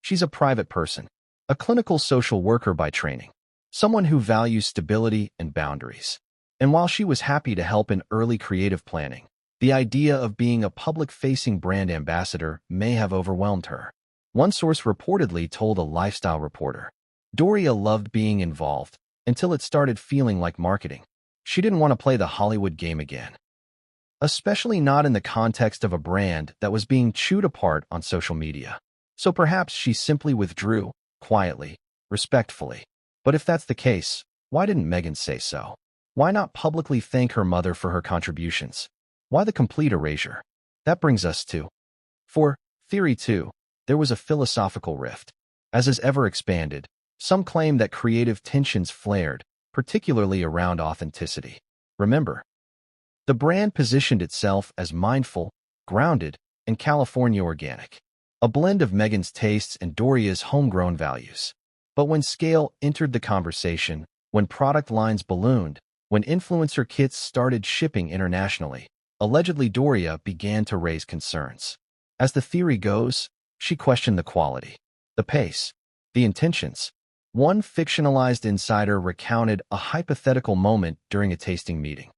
She's a private person, a clinical social worker by training, someone who values stability and boundaries. And while she was happy to help in early creative planning, the idea of being a public-facing brand ambassador may have overwhelmed her. One source reportedly told a lifestyle reporter, "Doria loved being involved until it started feeling like marketing. She didn't want to play the Hollywood game again, especially not in the context of a brand that was being chewed apart on social media. So perhaps she simply withdrew, quietly, respectfully. But if that's the case, why didn't Meghan say so? Why not publicly thank her mother for her contributions? Why the complete erasure?" That brings us to 4. Theory 2. There was a philosophical rift. As is ever expanded, some claim that creative tensions flared, particularly around authenticity. Remember, the brand positioned itself as mindful, grounded, and California organic, a blend of Meghan's tastes and Doria's homegrown values. But when scale entered the conversation, when product lines ballooned, when influencer kits started shipping internationally, allegedly Doria began to raise concerns. As the theory goes, she questioned the quality, the pace, the intentions. One fictionalized insider recounted a hypothetical moment during a tasting meeting.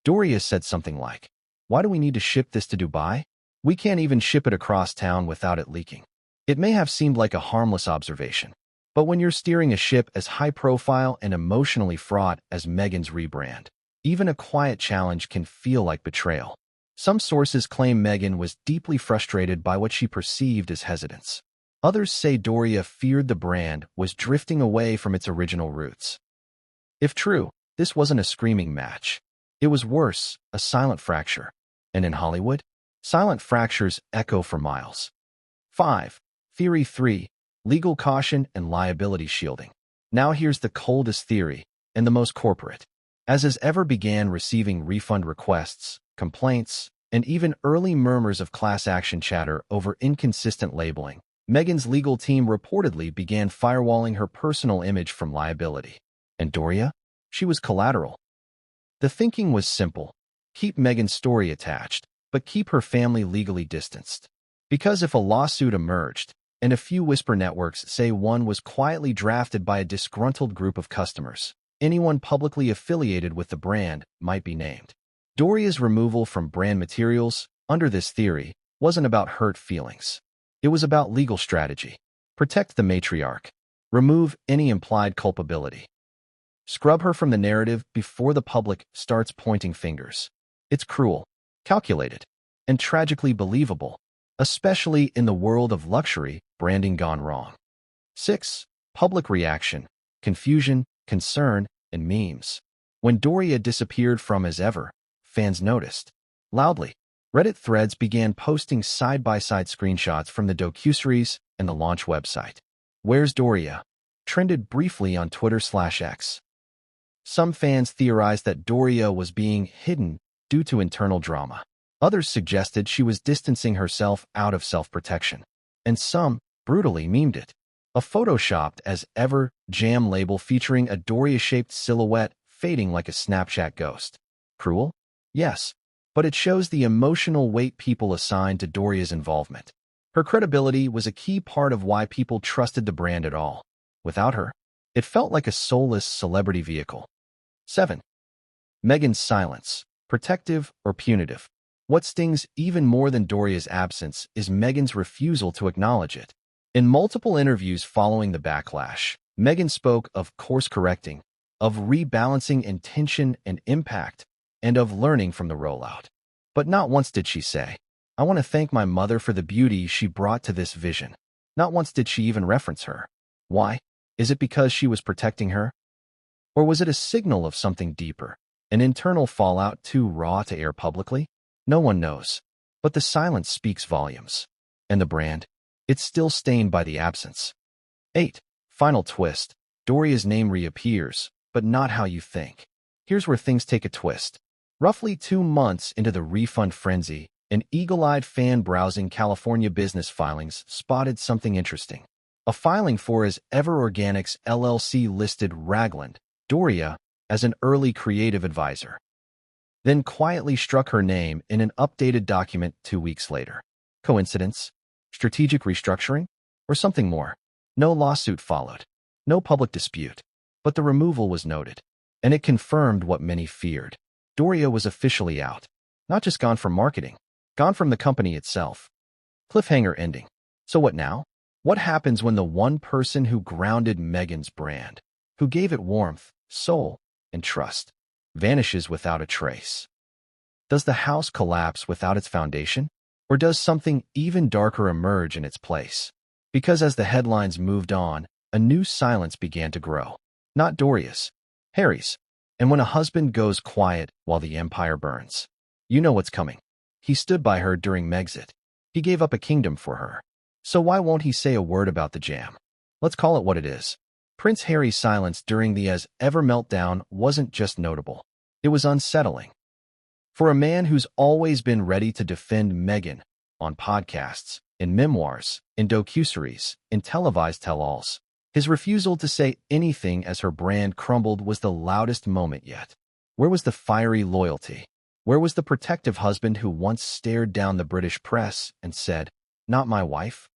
Doria said something like, "Why do we need to ship this to Dubai? We can't even ship it across town without it leaking." It may have seemed like a harmless observation, but when you're steering a ship as high-profile and emotionally fraught as Meghan's rebrand, even a quiet challenge can feel like betrayal. Some sources claim Meghan was deeply frustrated by what she perceived as hesitance. Others say Doria feared the brand was drifting away from its original roots. If true, this wasn't a screaming match. It was worse, a silent fracture. And in Hollywood, silent fractures echo for miles. 5. Theory 3. Legal caution and liability shielding. Now here's the coldest theory, and the most corporate. As is ever began receiving refund requests, complaints, and even early murmurs of class action chatter over inconsistent labeling, Meghan's legal team reportedly began firewalling her personal image from liability. And Doria? She was collateral. The thinking was simple. Keep Meghan's story attached, but keep her family legally distanced. Because if a lawsuit emerged, and a few whisper networks say one was quietly drafted by a disgruntled group of customers, anyone publicly affiliated with the brand might be named. Doria's removal from brand materials, under this theory, wasn't about hurt feelings. It was about legal strategy. Protect the matriarch. Remove any implied culpability. Scrub her from the narrative before the public starts pointing fingers. It's cruel, calculated, and tragically believable, especially in the world of luxury branding gone wrong. 6. Public reaction, confusion, concern, and memes. When Doria disappeared from As Ever, fans noticed. Loudly, Reddit threads began posting side-by-side screenshots from the docuseries and the launch website. Where's Doria? Trended briefly on Twitter/X. Some fans theorized that Doria was being hidden due to internal drama. Others suggested she was distancing herself out of self-protection. And some brutally memed it. A photoshopped As Ever jam label featuring a Doria-shaped silhouette fading like a Snapchat ghost. Cruel? Yes, but it shows the emotional weight people assigned to Doria's involvement. Her credibility was a key part of why people trusted the brand at all. Without her, it felt like a soulless celebrity vehicle. 7. Meghan's silence, protective or punitive. What stings even more than Doria's absence is Meghan's refusal to acknowledge it. In multiple interviews following the backlash, Meghan spoke of course-correcting, of rebalancing intention and impact, and of learning from the rollout. But not once did she say, "I want to thank my mother for the beauty she brought to this vision." Not once did she even reference her. Why? Is it because she was protecting her? Or was it a signal of something deeper, an internal fallout too raw to air publicly? No one knows. But the silence speaks volumes. And the brand? It's still stained by the absence. 8. Final twist. Doria's name reappears, but not how you think. Here's where things take a twist. Roughly 2 months into the refund frenzy, an eagle-eyed fan browsing California business filings spotted something interesting. A filing for As Ever Organics LLC listed Ragland, Doria, as an early creative advisor. Then quietly struck her name in an updated document 2 weeks later. Coincidence? Strategic restructuring? Or something more? No lawsuit followed. No public dispute. But the removal was noted. And it confirmed what many feared. Doria was officially out. Not just gone from marketing. Gone from the company itself. Cliffhanger ending. So what now? What happens when the one person who grounded Meghan's brand, who gave it warmth, soul, and trust, vanishes without a trace? Does the house collapse without its foundation? Or does something even darker emerge in its place? Because as the headlines moved on, a new silence began to grow. Not Doria's, Harry's. And when a husband goes quiet while the empire burns, you know what's coming. He stood by her during Megxit. He gave up a kingdom for her. So why won't he say a word about the jam? Let's call it what it is. Prince Harry's silence during the as-ever meltdown wasn't just notable. It was unsettling. For a man who's always been ready to defend Meghan on podcasts, in memoirs, in docuseries, in televised tell-alls, his refusal to say anything as her brand crumbled was the loudest moment yet. Where was the fiery loyalty? Where was the protective husband who once stared down the British press and said, "Not my wife"?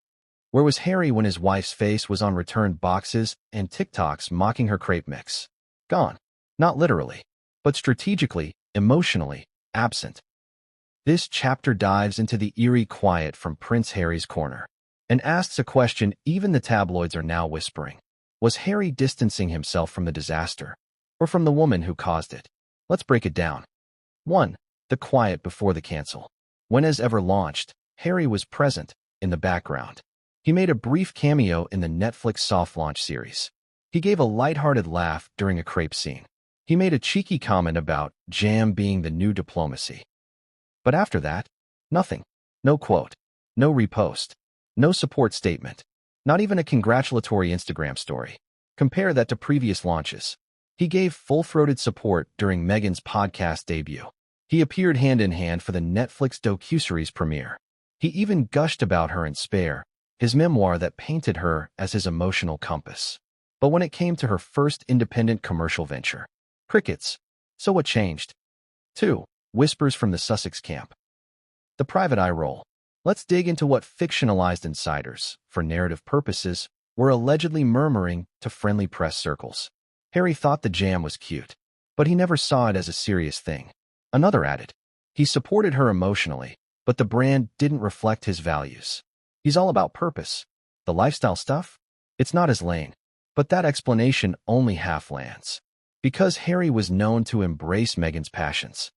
Where was Harry when his wife's face was on returned boxes and TikToks mocking her crepe mix? Gone. Not literally, but strategically, emotionally, absent. This chapter dives into the eerie quiet from Prince Harry's corner and asks a question even the tabloids are now whispering. Was Harry distancing himself from the disaster, or from the woman who caused it? Let's break it down. 1. The quiet before the cancel. When As Ever launched, Harry was present, in the background. He made a brief cameo in the Netflix soft launch series. He gave a lighthearted laugh during a crepe scene. He made a cheeky comment about jam being the new diplomacy. But after that, nothing. No quote. No repost. No support statement. Not even a congratulatory Instagram story. Compare that to previous launches. He gave full-throated support during Meghan's podcast debut. He appeared hand-in-hand for the Netflix docuseries premiere. He even gushed about her in Spare, his memoir that painted her as his emotional compass. But when it came to her first independent commercial venture, crickets. So what changed? 2. Whispers from the Sussex camp. The private eye roll. Let's dig into what fictionalized insiders, for narrative purposes, were allegedly murmuring to friendly press circles. Harry thought the jam was cute, but he never saw it as a serious thing. Another added, he supported her emotionally, but the brand didn't reflect his values. He's all about purpose. The lifestyle stuff? It's not his lane. But that explanation only half lands. Because Harry was known to embrace Meghan's passions.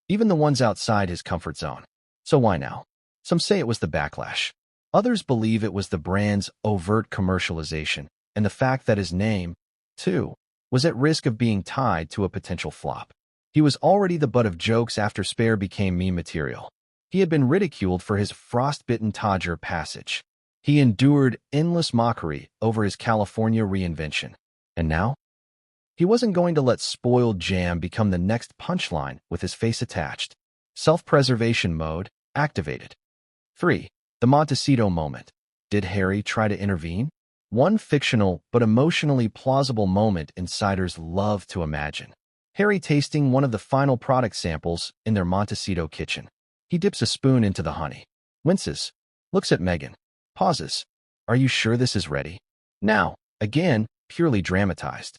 Even the ones outside his comfort zone. So why now? Some say it was the backlash. Others believe it was the brand's overt commercialization and the fact that his name, too, was at risk of being tied to a potential flop. He was already the butt of jokes after Spare became meme material. He had been ridiculed for his frostbitten Todger passage. He endured endless mockery over his California reinvention. And now? He wasn't going to let spoiled jam become the next punchline with his face attached. Self-preservation mode activated. 3. The Montecito moment. Did Harry try to intervene? One fictional but emotionally plausible moment insiders love to imagine. Harry tasting one of the final product samples in their Montecito kitchen. He dips a spoon into the honey, winces, looks at Meghan, pauses. Are you sure this is ready? Now, again, purely dramatized.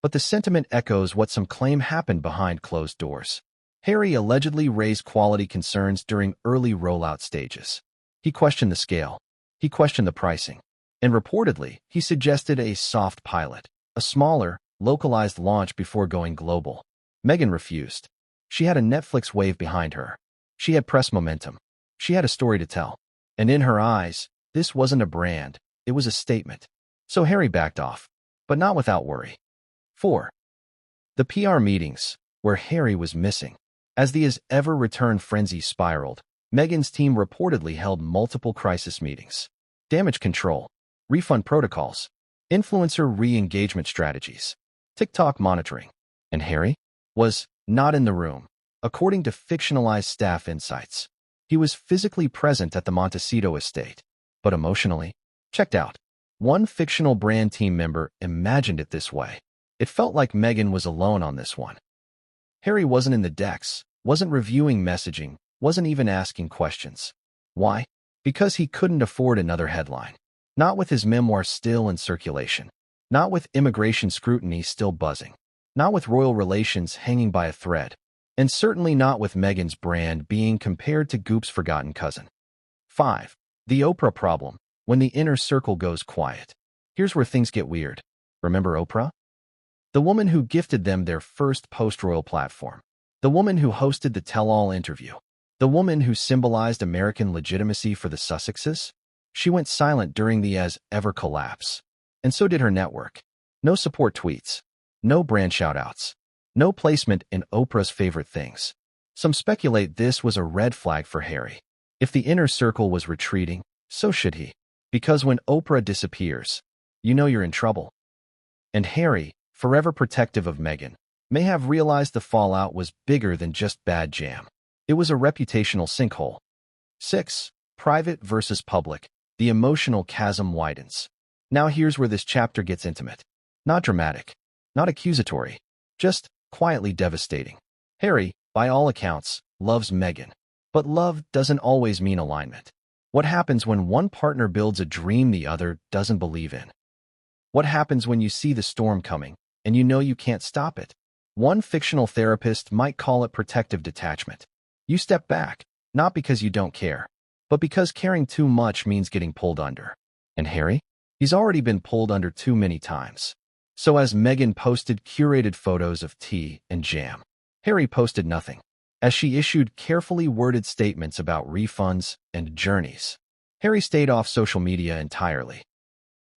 But the sentiment echoes what some claim happened behind closed doors. Harry allegedly raised quality concerns during early rollout stages. He questioned the scale. He questioned the pricing. And reportedly, he suggested a soft pilot, a smaller, localized launch before going global. Meghan refused. She had a Netflix wave behind her. She had press momentum. She had a story to tell. And in her eyes, this wasn't a brand, it was a statement. So Harry backed off, but not without worry. 4. The PR meetings, where Harry was missing. As the As Ever return frenzy spiraled, Meghan's team reportedly held multiple crisis meetings. Damage control, refund protocols, influencer re-engagement strategies, TikTok monitoring. And Harry was not in the room. According to fictionalized staff insights, he was physically present at the Montecito estate, but emotionally checked out. One fictional brand team member imagined it this way. It felt like Meghan was alone on this one. Harry wasn't in the decks, wasn't reviewing messaging, wasn't even asking questions. Why? Because he couldn't afford another headline. Not with his memoir still in circulation. Not with immigration scrutiny still buzzing. Not with royal relations hanging by a thread. And certainly not with Meghan's brand being compared to Goop's forgotten cousin. 5. The Oprah problem. When the inner circle goes quiet. Here's where things get weird. Remember Oprah? The woman who gifted them their first post-royal platform. The woman who hosted the tell-all interview. The woman who symbolized American legitimacy for the Sussexes. She went silent during the as-ever collapse. And so did her network. No support tweets. No brand shout-outs. No placement in Oprah's favorite things. Some speculate this was a red flag for Harry. If the inner circle was retreating, so should he. Because when Oprah disappears, you know you're in trouble. And Harry, forever protective of Meghan, may have realized the fallout was bigger than just bad jam. It was a reputational sinkhole. 6. Private versus public. The emotional chasm widens. Now here's where this chapter gets intimate. Not dramatic. Not accusatory. Just quietly devastating. Harry, by all accounts, loves Meghan. But love doesn't always mean alignment. What happens when one partner builds a dream the other doesn't believe in? What happens when you see the storm coming, and you know you can't stop it? One fictional therapist might call it protective detachment. You step back, not because you don't care, but because caring too much means getting pulled under. And Harry? He's already been pulled under too many times. So as Meghan posted curated photos of tea and jam, Harry posted nothing. As she issued carefully worded statements about refunds and journeys, Harry stayed off social media entirely.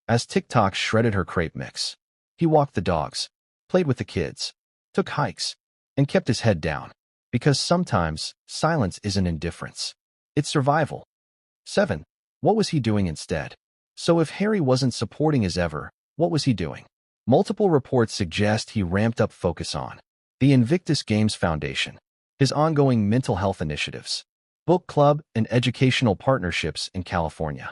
As TikTok shredded her crepe mix, he walked the dogs, played with the kids, took hikes, and kept his head down. Because sometimes, silence isn't indifference. It's survival. 7. What was he doing instead? So if Harry wasn't supporting as ever, what was he doing? Multiple reports suggest he ramped up focus on the Invictus Games Foundation, his ongoing mental health initiatives, book club, and educational partnerships in California.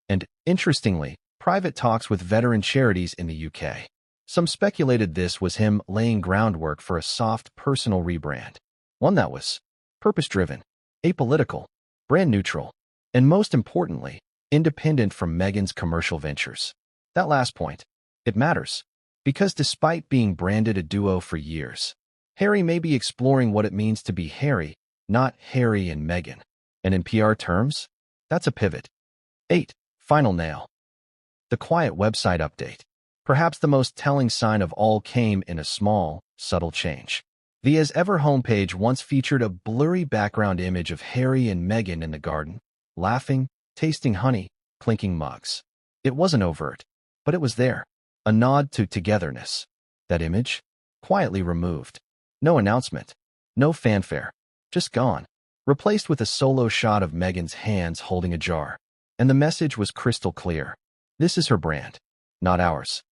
And, interestingly, private talks with veteran charities in the UK. Some speculated this was him laying groundwork for a soft, personal rebrand. One that was purpose-driven, apolitical, brand-neutral, and most importantly, independent from Meghan's commercial ventures. That last point, it matters, because despite being branded a duo for years, Harry may be exploring what it means to be Harry, not Harry and Meghan. And in PR terms, that's a pivot. 8. Final nail. The quiet website update. Perhaps the most telling sign of all came in a small, subtle change. The As Ever homepage once featured a blurry background image of Harry and Meghan in the garden, laughing, tasting honey, clinking mugs. It wasn't overt, but it was there. A nod to togetherness. That image? Quietly removed. No announcement. No fanfare. Just gone. Replaced with a solo shot of Meghan's hands holding a jar. And the message was crystal clear. This is her brand, not ours.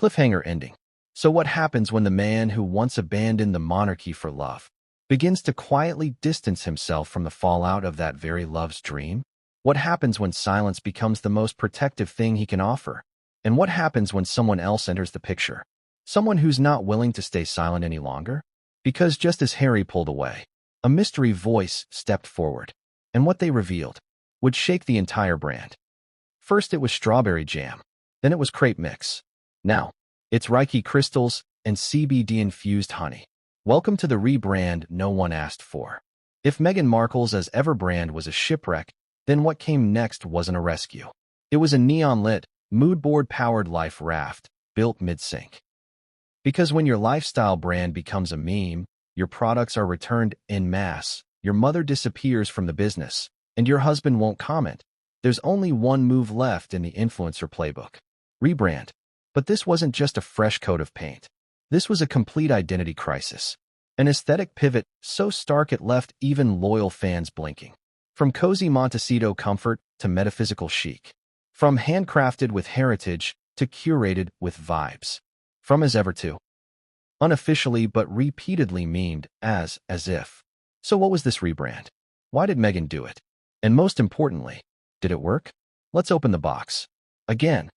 Cliffhanger ending. So what happens when the man who once abandoned the monarchy for love begins to quietly distance himself from the fallout of that very love's dream? What happens when silence becomes the most protective thing he can offer? And what happens when someone else enters the picture? Someone who's not willing to stay silent any longer? Because just as Harry pulled away, a mystery voice stepped forward, and what they revealed would shake the entire brand. First it was strawberry jam, then it was crepe mix. Now, it's Reiki crystals and CBD-infused honey. Welcome to the rebrand no one asked for. If Meghan Markle's As Ever brand was a shipwreck, then what came next wasn't a rescue. It was a neon-lit, mood-board-powered life raft, built mid-sink. Because when your lifestyle brand becomes a meme, your products are returned en masse, your mother disappears from the business, and your husband won't comment, there's only one move left in the influencer playbook. Rebrand. But this wasn't just a fresh coat of paint. This was a complete identity crisis. An aesthetic pivot so stark it left even loyal fans blinking. From cozy Montecito comfort to metaphysical chic. From handcrafted with heritage to curated with vibes. From As Ever to unofficially but repeatedly memed as if. So what was this rebrand? Why did Meghan do it? And most importantly, did it work? Let's open the box. Again.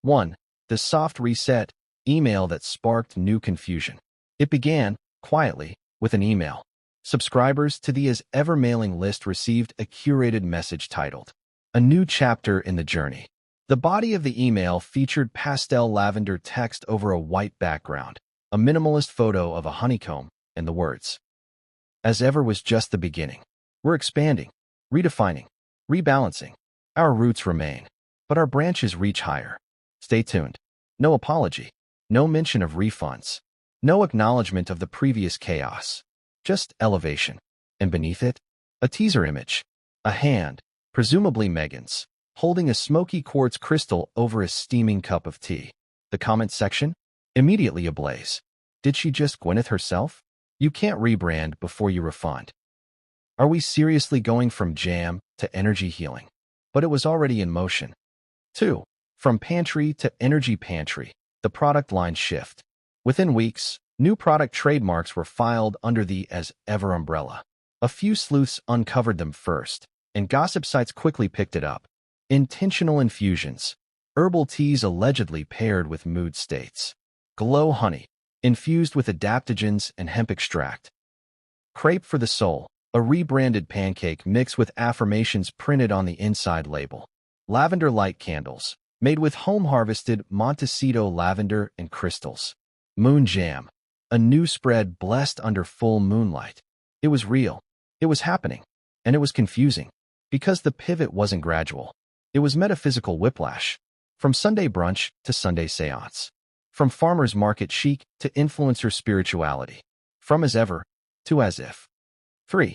1. The soft reset email that sparked new confusion. It began, quietly, with an email. Subscribers to the As Ever mailing list received a curated message titled, A new chapter in the journey. The body of the email featured pastel lavender text over a white background, a minimalist photo of a honeycomb, and the words, "As ever was just the beginning. We're expanding, redefining, rebalancing. Our roots remain, but our branches reach higher. Stay tuned. No apology. No mention of refunds. No acknowledgement of the previous chaos. Just elevation. And beneath it, a teaser image. A hand, presumably Meghan's, holding a smoky quartz crystal over a steaming cup of tea. The comment section? Immediately ablaze. Did she just Gwyneth herself? You can't rebrand before you refund. Are we seriously going from jam to energy healing? But it was already in motion. 2. From pantry to energy pantry, the product line shift. Within weeks, new product trademarks were filed under the As Ever umbrella. A few sleuths uncovered them first, and gossip sites quickly picked it up. Intentional infusions. Herbal teas allegedly paired with mood states. Glow honey, infused with adaptogens and hemp extract. Crepe for the soul, a rebranded pancake mix with affirmations printed on the inside label. Lavender light candles, made with home-harvested Montecito lavender and crystals. Moon jam, a new spread blessed under full moonlight. It was real. It was happening. And it was confusing. Because the pivot wasn't gradual. It was metaphysical whiplash. From Sunday brunch to Sunday seance. From farmer's market chic to influencer spirituality. From as ever to as if. 3.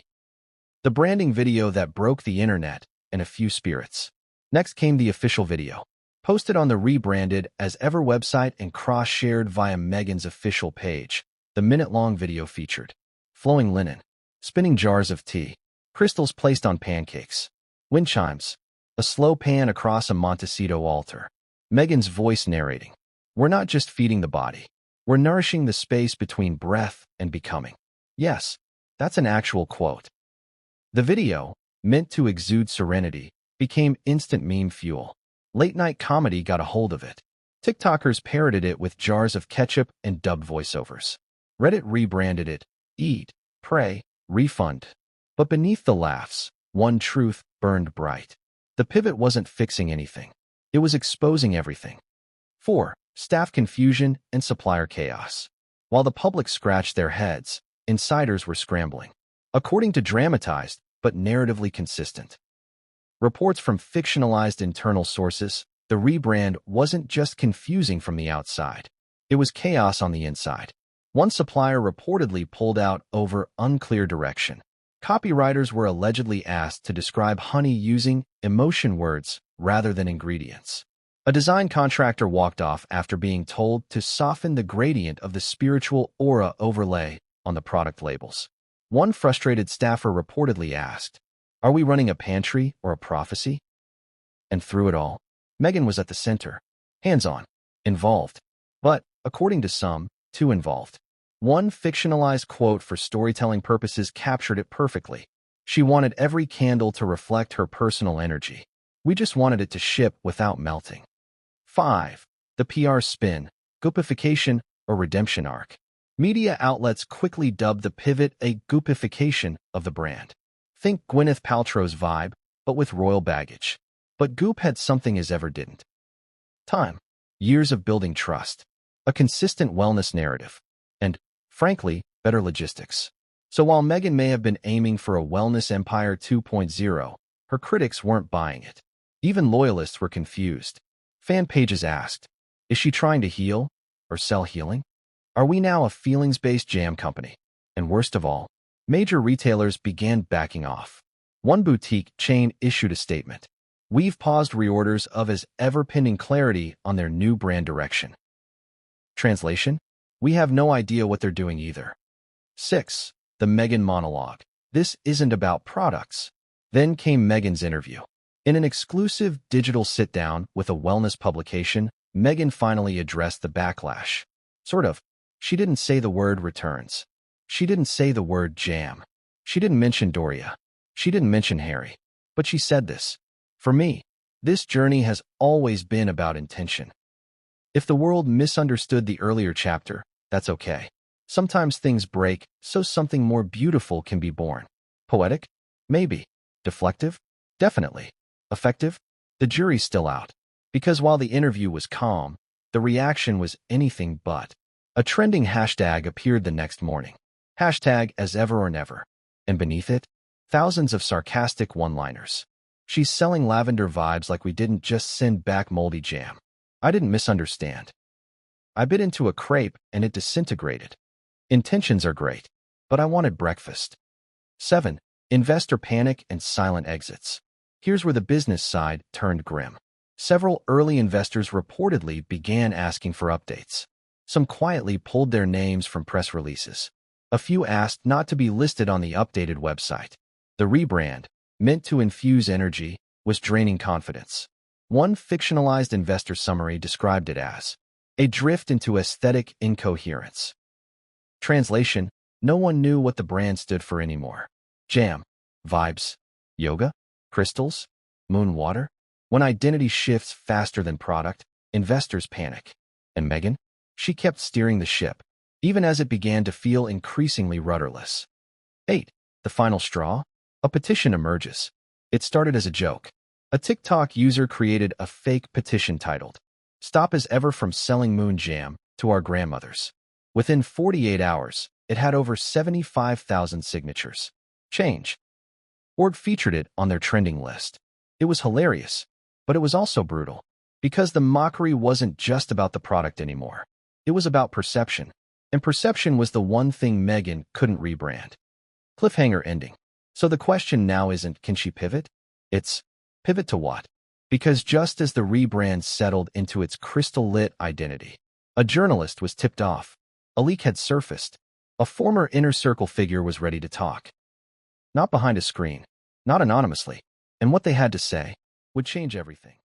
The branding video that broke the internet and a few spirits. Next came the official video. Posted on the rebranded As Ever website and cross-shared via Meghan's official page. The minute-long video featured flowing linen, spinning jars of tea, crystals placed on pancakes, wind chimes, a slow pan across a Montecito altar. Meghan's voice narrating. We're not just feeding the body. We're nourishing the space between breath and becoming. Yes, that's an actual quote. The video, meant to exude serenity, became instant meme fuel. Late-night comedy got a hold of it. TikTokers parroted it with jars of ketchup and dubbed voiceovers. Reddit rebranded it, Eat, Pray, Refund. But beneath the laughs, one truth burned bright. The pivot wasn't fixing anything. It was exposing everything. 4. Staff confusion and supplier chaos. While the public scratched their heads, insiders were scrambling. According to dramatized, but narratively consistent reports from fictionalized internal sources, the rebrand wasn't just confusing from the outside. It was chaos on the inside. One supplier reportedly pulled out over unclear direction. Copywriters were allegedly asked to describe honey using emotion words rather than ingredients. A design contractor walked off after being told to soften the gradient of the spiritual aura overlay on the product labels. One frustrated staffer reportedly asked, "Are we running a pantry or a prophecy?" And through it all, Meghan was at the center, hands-on, involved, but, according to some, too involved. One fictionalized quote for storytelling purposes captured it perfectly. She wanted every candle to reflect her personal energy. We just wanted it to ship without melting. 5. The PR spin, goopification, or redemption arc. Media outlets quickly dubbed the pivot a goopification of the brand. Think Gwyneth Paltrow's vibe, but with royal baggage. But Goop had something As Ever didn't. Time. Years of building trust. A consistent wellness narrative. And, frankly, better logistics. So while Meghan may have been aiming for a wellness empire 2.0, her critics weren't buying it. Even loyalists were confused. Fan pages asked, is she trying to heal or sell healing? Are we now a feelings-based jam company? And worst of all, major retailers began backing off. One boutique chain issued a statement. We've paused reorders of As Ever pending clarity on their new brand direction. Translation? We have no idea what they're doing either. 6. The Meghan monologue. This isn't about products. Then came Meghan's interview. In an exclusive digital sit-down with a wellness publication, Meghan finally addressed the backlash. Sort of. She didn't say the word returns. She didn't say the word jam. She didn't mention Doria. She didn't mention Harry. But she said this. For me, this journey has always been about intention. If the world misunderstood the earlier chapter, that's okay. Sometimes things break, so something more beautiful can be born. Poetic? Maybe. Deflective? Definitely. Effective? The jury's still out. Because while the interview was calm, the reaction was anything but. A trending hashtag appeared the next morning. Hashtag as ever or never. And beneath it, thousands of sarcastic one-liners. She's selling lavender vibes like we didn't just send back moldy jam. I didn't misunderstand. I bit into a crepe and it disintegrated. Intentions are great, but I wanted breakfast. 7. Investor panic and silent exits. Here's where the business side turned grim. Several early investors reportedly began asking for updates. Some quietly pulled their names from press releases. A few asked not to be listed on the updated website. The rebrand, meant to infuse energy, was draining confidence. One fictionalized investor summary described it as a drift into aesthetic incoherence. Translation: no one knew what the brand stood for anymore. Jam, vibes, yoga, crystals, moon water. When identity shifts faster than product, investors panic. And Meghan? She kept steering the ship, even as it began to feel increasingly rudderless. 8. The final straw? A petition emerges. It started as a joke. A TikTok user created a fake petition titled, "Stop as ever from selling moon jam to our grandmothers." Within 48 hours, it had over 75,000 signatures. Change. Org featured it on their trending list. It was hilarious, but it was also brutal, because the mockery wasn't just about the product anymore. It was about perception, and perception was the one thing Meghan couldn't rebrand. Cliffhanger ending. So the question now isn't, can she pivot? It's, pivot to what? Because just as the rebrand settled into its crystal-lit identity, a journalist was tipped off. A leak had surfaced. A former inner circle figure was ready to talk. Not behind a screen, not anonymously, and what they had to say would change everything.